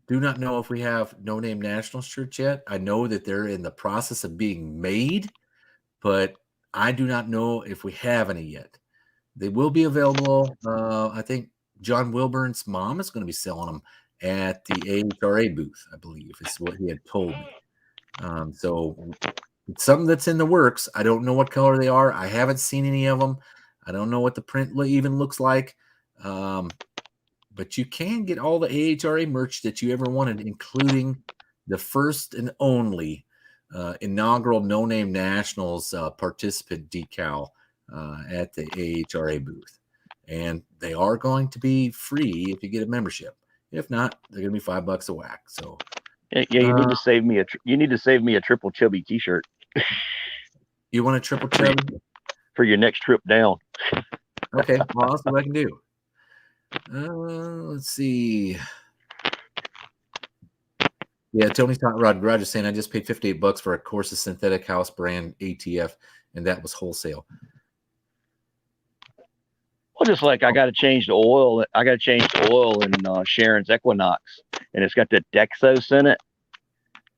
Speaker 1: do not know if we have no-name national shirts yet. I know that they're in the process of being made, but I do not know if we have any yet. They will be available. I think John Wilburn's mom is going to be selling them at the AHRA booth, I believe, is what he had told me. So it's something that's in the works. I don't know what color they are. I haven't seen any of them. I don't know what the print even looks like. But you can get all the AHRA merch that you ever wanted, including the first and only inaugural No Name Nationals participant decal at the AHRA booth. And they are going to be free if you get a membership. If not, they're going to be $5 a whack. So
Speaker 3: yeah, you need to save me a triple chubby t-shirt.
Speaker 1: You want a triple chubby?
Speaker 3: For your next trip down.
Speaker 1: Okay, well, I'll see what I can do. Let's see. Yeah, Tony's Hot Rod Garage is saying I just paid $58 for a Corsa synthetic house brand ATF, and that was wholesale.
Speaker 3: Well, just like I got to change the oil. I got to change the oil in Sharon's Equinox, and it's got the Dexos in it.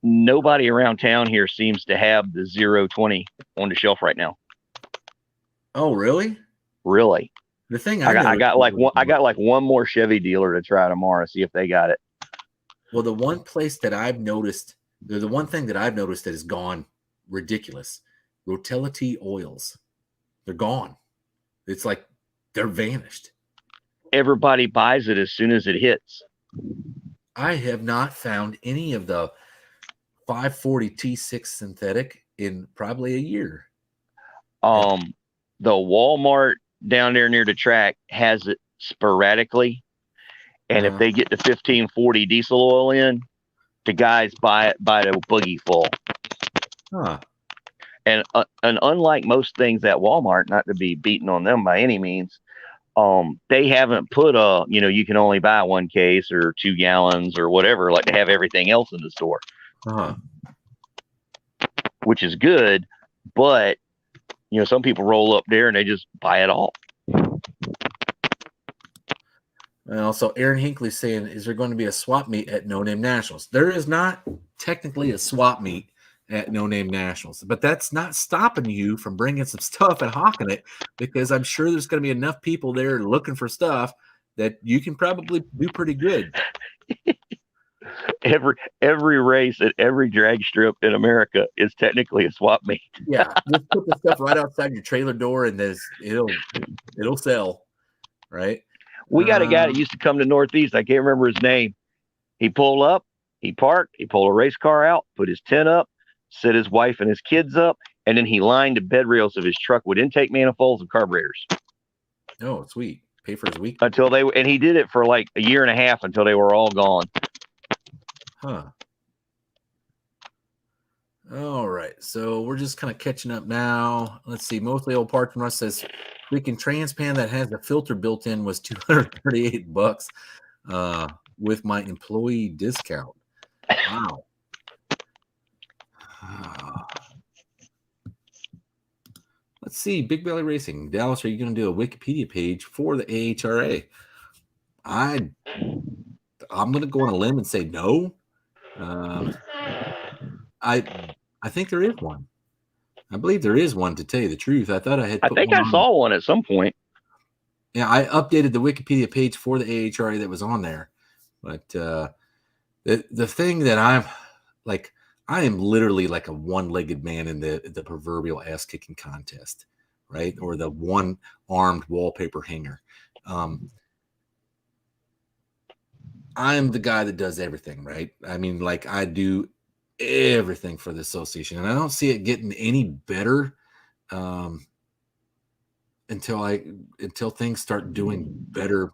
Speaker 3: Nobody around town here seems to have the 020 on the shelf right now.
Speaker 1: Oh, really?
Speaker 3: Really?
Speaker 1: The thing
Speaker 3: I got like one more Chevy dealer to try tomorrow, see if they got it.
Speaker 1: Well, the one place that I've noticed, the one thing that I've noticed that has gone ridiculous, Rotelity oils. They're gone. It's like they're vanished.
Speaker 3: Everybody buys it as soon as it hits.
Speaker 1: I have not found any of the 540 T6 synthetic in probably a year.
Speaker 3: The Walmart down there near the track has it sporadically. And if they get the 1540 diesel oil in, the guys buy it by the boogie full.
Speaker 1: Huh.
Speaker 3: And unlike most things at Walmart, not to be beating on them by any means, they haven't put you can only buy 1 case or 2 gallons or whatever, like they have everything else in the store. Which is good, but some people roll up there and they just buy it all.
Speaker 1: And also, Aaron Hinckley saying, is there going to be a swap meet at No Name Nationals? There is not technically a swap meet at No Name Nationals, but that's not stopping you from bringing some stuff and hawking it, because I'm sure there's going to be enough people there looking for stuff that you can probably do pretty good.
Speaker 3: Every race at every drag strip in America is technically a swap meet.
Speaker 1: Yeah, just put the stuff right outside your trailer door, and it'll sell, right?
Speaker 3: We got a guy that used to come to Northeast. I can't remember his name. He pulled up, he parked, he pulled a race car out, put his tent up, set his wife and his kids up, and then he lined the bed rails of his truck with intake manifolds and carburetors.
Speaker 1: Oh, sweet. Pay for his week.
Speaker 3: And he did it for like a year and a half until they were all gone.
Speaker 1: Huh. All right. So we're just kind of catching up now. Let's see. Mostly Old Parts from Us says freaking Transpan that has the filter built in was $238 with my employee discount. Wow. Let's see. Big Belly Racing. Dallas, are you going to do a Wikipedia page for the AHRA? I'm going to go on a limb and say no. I think there is one. I believe there is one, to tell you the truth. I thought I had.
Speaker 3: I saw one at some point.
Speaker 1: Yeah, I updated the Wikipedia page for the AHRA that was on there. But the thing that I'm like, I am literally like a one-legged man in the proverbial ass-kicking contest, right? Or the one-armed wallpaper hanger. I'm the guy that does everything, right? I mean, like, I do everything for the association, and I don't see it getting any better until things start doing better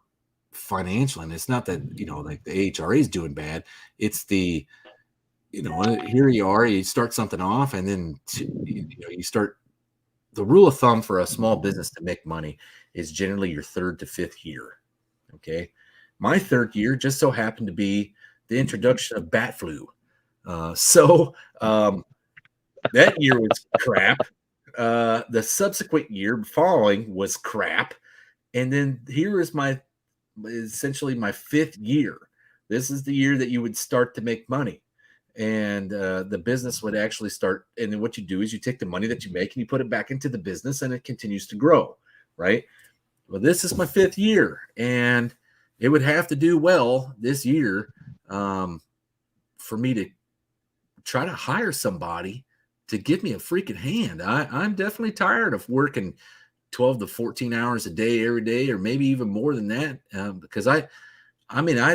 Speaker 1: financially. And it's not that like the AHRA is doing bad. It's the here you are, you start something off, and then you start. The rule of thumb for a small business to make money is generally your 3rd to 5th year. Okay, my 3rd year just so happened to be the introduction of bat flu. So that year was crap. The subsequent year following was crap. And then here is essentially my 5th year. This is the year that you would start to make money. And the business would actually start. And then what you do is you take the money that you make and you put it back into the business, and it continues to grow, right? Well, this is my 5th year, and it would have to do well this year for me to try to hire somebody to give me a freaking hand. I'm definitely tired of working 12 to 14 hours a day every day, or maybe even more than that. Because I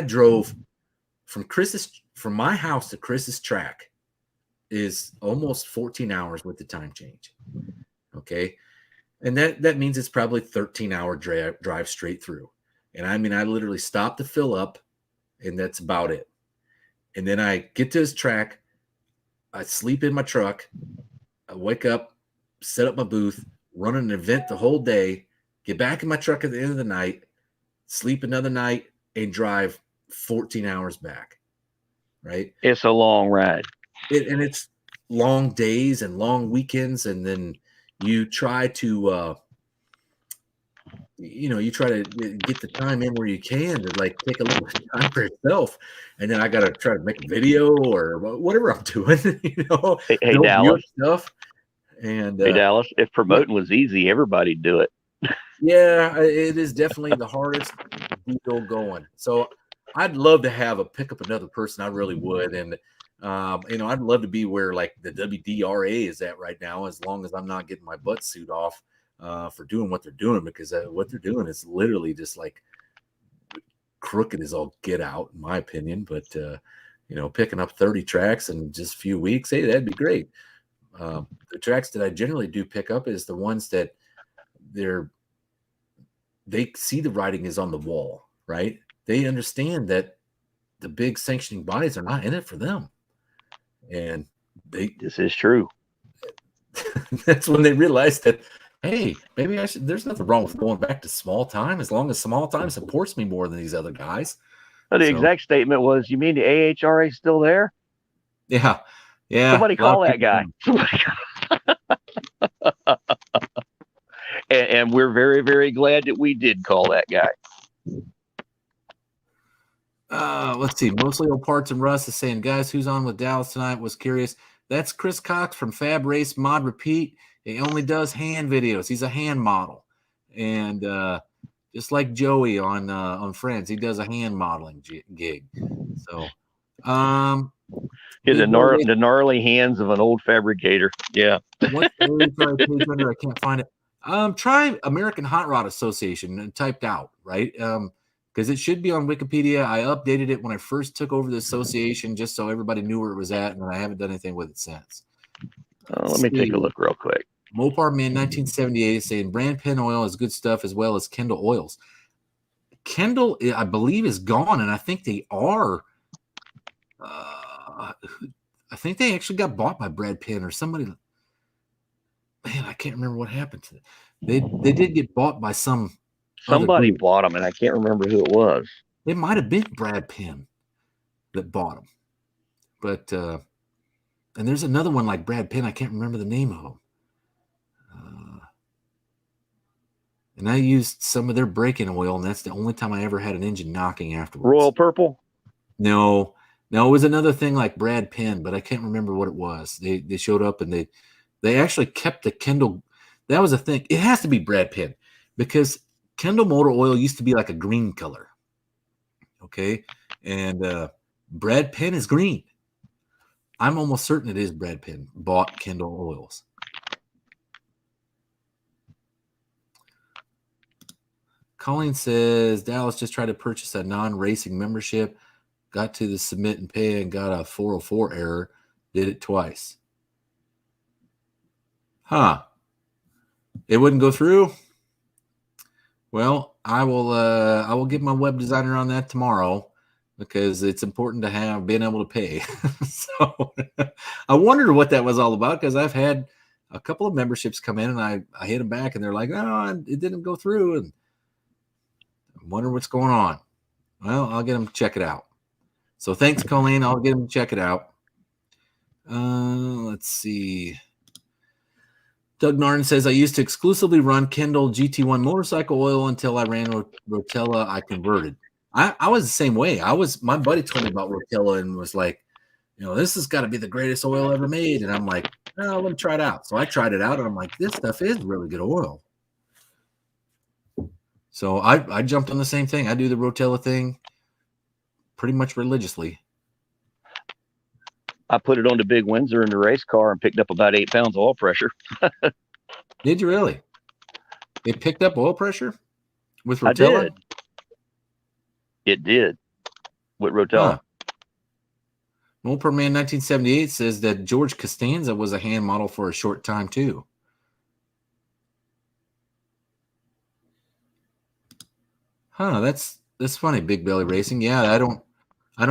Speaker 1: drove from my house to Chris's track is almost 14 hours with the time change. Okay. And that means it's probably 13-hour drive straight through. And I literally stop to fill up, and that's about it. And then I get to his track. I sleep in my truck. I wake up, set up my booth, run an event the whole day, get back in my truck at the end of the night, sleep another night, and drive 14 hours back. Right?
Speaker 3: It's a long ride.
Speaker 1: And it's long days and long weekends, and then you try to get the time in where you can to like take a little time for yourself. And then I got to try to make a video or whatever I'm doing,
Speaker 3: Hey Dallas.
Speaker 1: Stuff. And
Speaker 3: hey Dallas, if promoting was easy, everybody'd do it.
Speaker 1: Yeah, it is definitely the hardest deal going. So I'd love to pick up another person. I really would. And, I'd love to be where like the WDRA is at right now, as long as I'm not getting my butt suit off for doing what they're doing, because what they're doing is literally just like crooked as all get out, in my opinion. But, picking up 30 tracks in just a few weeks, hey, that'd be great. The tracks that I generally do pick up is the ones that they see the writing is on the wall, right? They understand that the big sanctioning bodies are not in it for them. And
Speaker 3: this is true.
Speaker 1: That's when they realize that, hey, maybe there's nothing wrong with going back to small time, as long as small time supports me more than these other guys.
Speaker 3: But the exact statement was, you mean the AHRA is still there?
Speaker 1: Yeah.
Speaker 3: Somebody call that guy. And we're very, very glad that we did call that guy.
Speaker 1: Let's see. Mostly Old Parts and Russ is saying, guys, who's on with Dallas tonight? Was curious. That's Chris Cox from Fab Race Mod Repeat. He only does hand videos. He's a hand model. And just like Joey on Friends, he does a hand modeling gig. So,
Speaker 3: the gnarly hands of an old fabricator. Yeah.
Speaker 1: What's the page under? I can't find it. Try American Hot Rod Association and typed out, right? Because it should be on Wikipedia. I updated it when I first took over the association, just so everybody knew where it was at, and I haven't done anything with it since.
Speaker 3: Let me take a look real quick.
Speaker 1: Mopar Man 1978 is saying brand pen oil is good stuff, as well as Kendall oils. Kendall, I believe, is gone, and I think they are. I think they actually got bought by Brad Penn or somebody. Man, I can't remember what happened to them. They did get bought by somebody
Speaker 3: bought them, and I can't remember who it was.
Speaker 1: It might have been Brad Penn that bought them. But and there's another one like Brad Penn. I can't remember the name of them. And I used some of their braking oil, and that's the only time I ever had an engine knocking afterwards.
Speaker 3: Royal Purple?
Speaker 1: No, it was another thing like Brad Penn, but I can't remember what it was. They showed up, and they actually kept the Kendall. That was a thing. It has to be Brad Penn, because Kendall motor oil used to be like a green color. Okay. And Brad Penn is green. I'm almost certain it is Brad Penn bought Kendall oils. Colleen says Dallas just tried to purchase a non-racing membership, got to the submit and pay and got a 404 error, did it twice. Huh. It wouldn't go through? Well, I will get my web designer on that tomorrow, because it's important to have been able to pay. So I wondered what that was all about, because I've had a couple of memberships come in, and I hit them back, and they're like, "Oh, it didn't go through," and I wonder what's going on. Well, I'll get them to check it out. So thanks, Colleen. I'll get them to check it out. Let's see. Doug Narn says, I used to exclusively run Kendall GT1 motorcycle oil until I ran Rotella. I converted. I was the same way. My buddy told me about Rotella and was like, this has got to be the greatest oil ever made. And I'm like, oh, let me try it out. So I tried it out, and I'm like, this stuff is really good oil. So I jumped on the same thing. I do the Rotella thing pretty much religiously.
Speaker 3: I put it on the Big Windsor in the race car and picked up about 8 pounds of oil pressure.
Speaker 1: Did you really? It picked up oil pressure with Rotella?
Speaker 3: I did. It did with Rotella.
Speaker 1: Mopar Man 1978 says that George Costanza was a hand model for a short time too. Huh, that's funny. Big Belly Racing. Yeah, I don't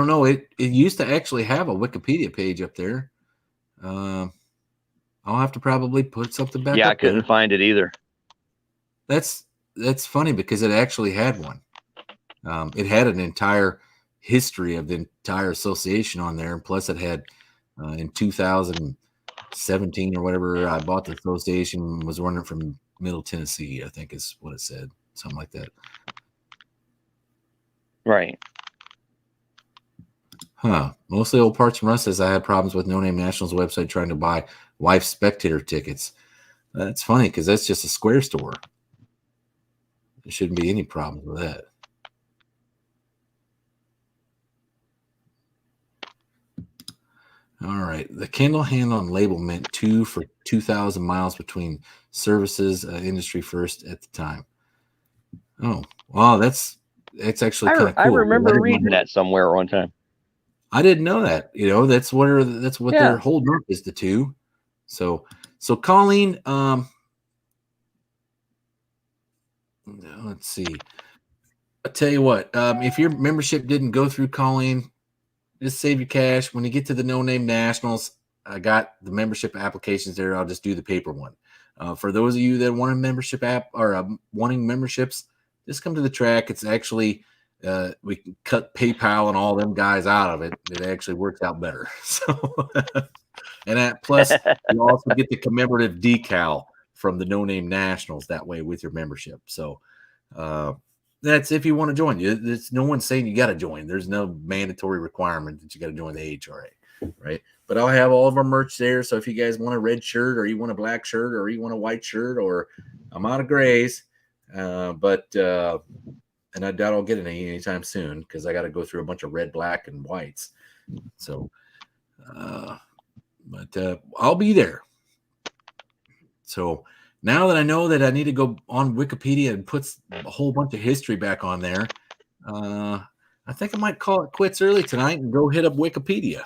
Speaker 1: know. It used to actually have a Wikipedia page up there. I'll have to probably put something back.
Speaker 3: Yeah, I couldn't find it either.
Speaker 1: That's funny, because it actually had one. It had an entire history of the entire association on there. Plus, it had in 2017 or whatever, I bought the association, was running from Middle Tennessee, I think is what it said, something like that.
Speaker 3: Right.
Speaker 1: Huh. Mostly Old Parts from Russ says I had problems with No Name National's website trying to buy wife spectator tickets. That's funny, because that's just a Square store. There shouldn't be any problems with that. All right. The candle handle and label meant 2 for 2,000 miles between services, industry first at the time. Oh, wow. That's actually kind of cool.
Speaker 3: I remember reading that somewhere one time.
Speaker 1: I didn't know that. That's what
Speaker 3: Yeah.
Speaker 1: their whole group is, the 2. So Colleen, let's see. I'll tell you what, if your membership didn't go through, Colleen, just save your cash. When you get to the No Name Nationals, I got the membership applications there. I'll just do the paper one. For those of you that want a membership app or wanting memberships, just come to the track. It's actually we can cut PayPal and all them guys out of it. It actually works out better. So, and plus you also get the commemorative decal from the No Name Nationals that way with your membership. So that's if you want to join. It's no one's saying you got to join. There's no mandatory requirement that you got to join the HRA, right? But I'll have all of our merch there. So if you guys want a red shirt, or you want a black shirt, or you want a white shirt, or I'm out of grays, and I doubt I'll get any anytime soon because I got to go through a bunch of red, black, and whites. So, but I'll be there. So now that I know that I need to go on Wikipedia and put a whole bunch of history back on there, I think I might call it quits early tonight and go hit up Wikipedia.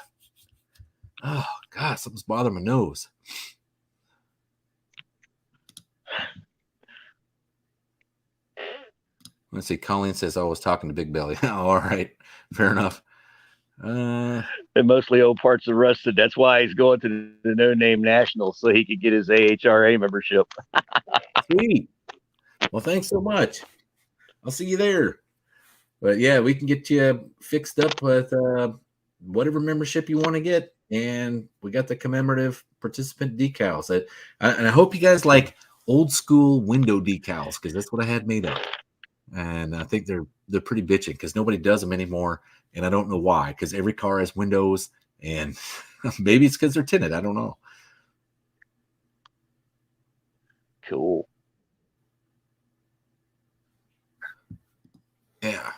Speaker 1: Oh, God, something's bothering my nose. Let's see. Colleen says I was talking to Big Belly. All right. Fair enough.
Speaker 3: And mostly old parts are rusted. That's why he's going to the No Name Nationals so he could get his AHRA membership.
Speaker 1: Sweet. Well, thanks so much. I'll see you there. But yeah, we can get you fixed up with whatever membership you want to get, and we got the commemorative participant decals. And I hope you guys like old school window decals because that's what I had made up. And I think they're pretty bitching because nobody does them anymore, and I don't know why. Because every car has windows, and maybe it's because they're tinted. I don't know.
Speaker 3: Cool.
Speaker 1: Yeah.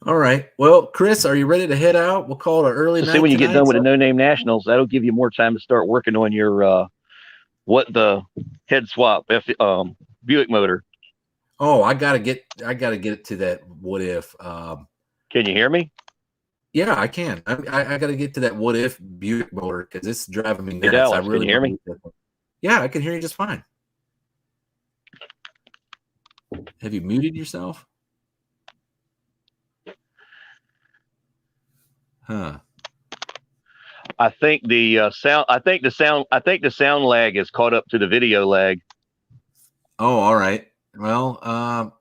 Speaker 1: All right. Well, Chris, are you ready to head out? We'll call it an early night.
Speaker 3: See, when you get done with the No Name Nationals, that'll give you more time to start working on your what the head swap Buick motor.
Speaker 1: Oh, I gotta get it to that what if.
Speaker 3: Can you hear me?
Speaker 1: Yeah, I can. I got to get to that what if Buick motor because it's driving me nuts.
Speaker 3: Hey, Dallas,
Speaker 1: I really
Speaker 3: can you hear me?
Speaker 1: Yeah, I can hear you just fine. Have you muted yourself? Huh.
Speaker 3: I think the sound lag is caught up to the video lag.
Speaker 1: Oh, all right. Well,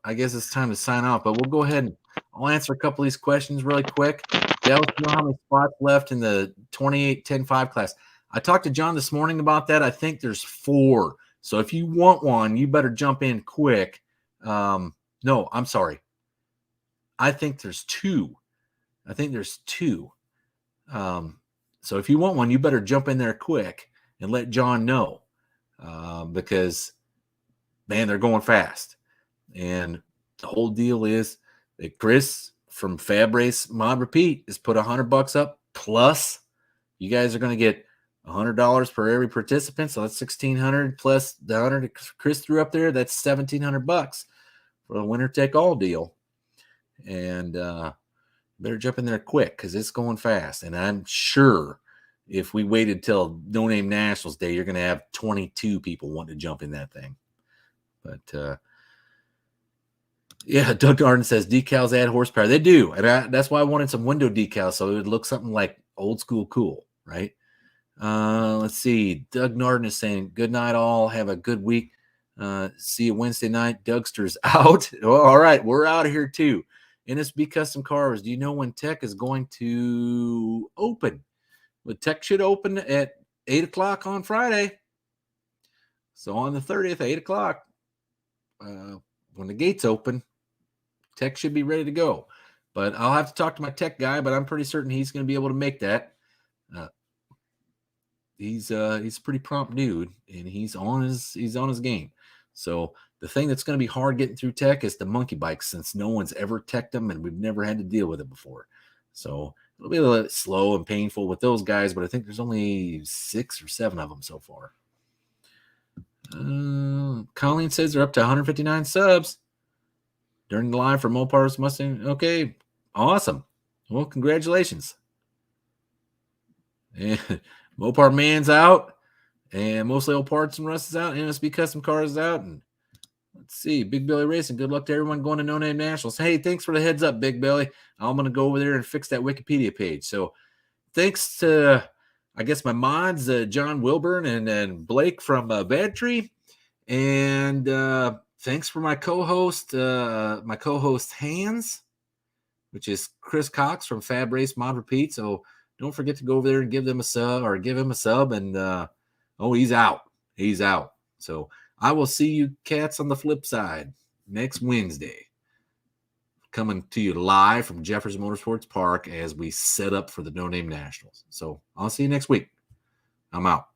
Speaker 1: I guess it's time to sign off, but we'll go ahead and I'll answer a couple of these questions really quick. Dallas, you know how many spots left in the 28-10-5 class? I talked to John this morning about that. I think there's 4. So if you want one, you better jump in quick. No, I'm sorry. I think there's 2. So if you want one, you better jump in there quick and let John know because, man, they're going fast. And the whole deal is that Chris from Fab Race Mod Repeat has put $100 up. Plus, you guys are going to get $100 per every participant. So that's $1,600 plus the $100 Chris threw up there. That's $1,700 for the winner take all deal. And better jump in there quick because it's going fast. And I'm sure if we waited till No Name Nationals Day, you're going to have 22 people wanting to jump in that thing. But yeah, Doug Arden says decals add horsepower. They do. And that's why I wanted some window decals so it would look something like old school cool, right? Let's see. Doug Narden is saying, good night, all. Have a good week. See you Wednesday night. Dougster's out. Oh, all right. We're out of here too. NSB Custom Cars. Do you know when Tech is going to open? Well, Tech should open at 8 o'clock on Friday. So on the 30th, 8 o'clock, when the gates open, Tech should be ready to go. But I'll have to talk to my tech guy, but I'm pretty certain he's going to be able to make that. He's a pretty prompt dude, and he's on his game. So the thing that's going to be hard getting through Tech is the monkey bikes, since no one's ever teched them and we've never had to deal with it before. So it'll be a little slow and painful with those guys, but I think there's only 6 or 7 of them so far. Colleen says they're up to 159 subs during the live for Mopar's Mustang. Okay, awesome. Well, congratulations. And Mopar Man's out, and Mostly Old Parts and Rust is out, MSB Custom Cars is out, and let's see, Big Billy Racing. Good luck to everyone going to No Name Nationals. Hey, thanks for the heads up, Big Billy. I'm going to go over there and fix that Wikipedia page. So thanks to, I guess, my mods, John Wilburn and Blake from Bad Tree. And thanks for my co-host, Hans, which is Chris Cox from Fab Race Mod Repeat. So don't forget to go over there and give him a sub. And he's out. He's out. So I will see you cats on the flip side next Wednesday. Coming to you live from Jeffers Motorsports Park as we set up for the No Name Nationals. So I'll see you next week. I'm out.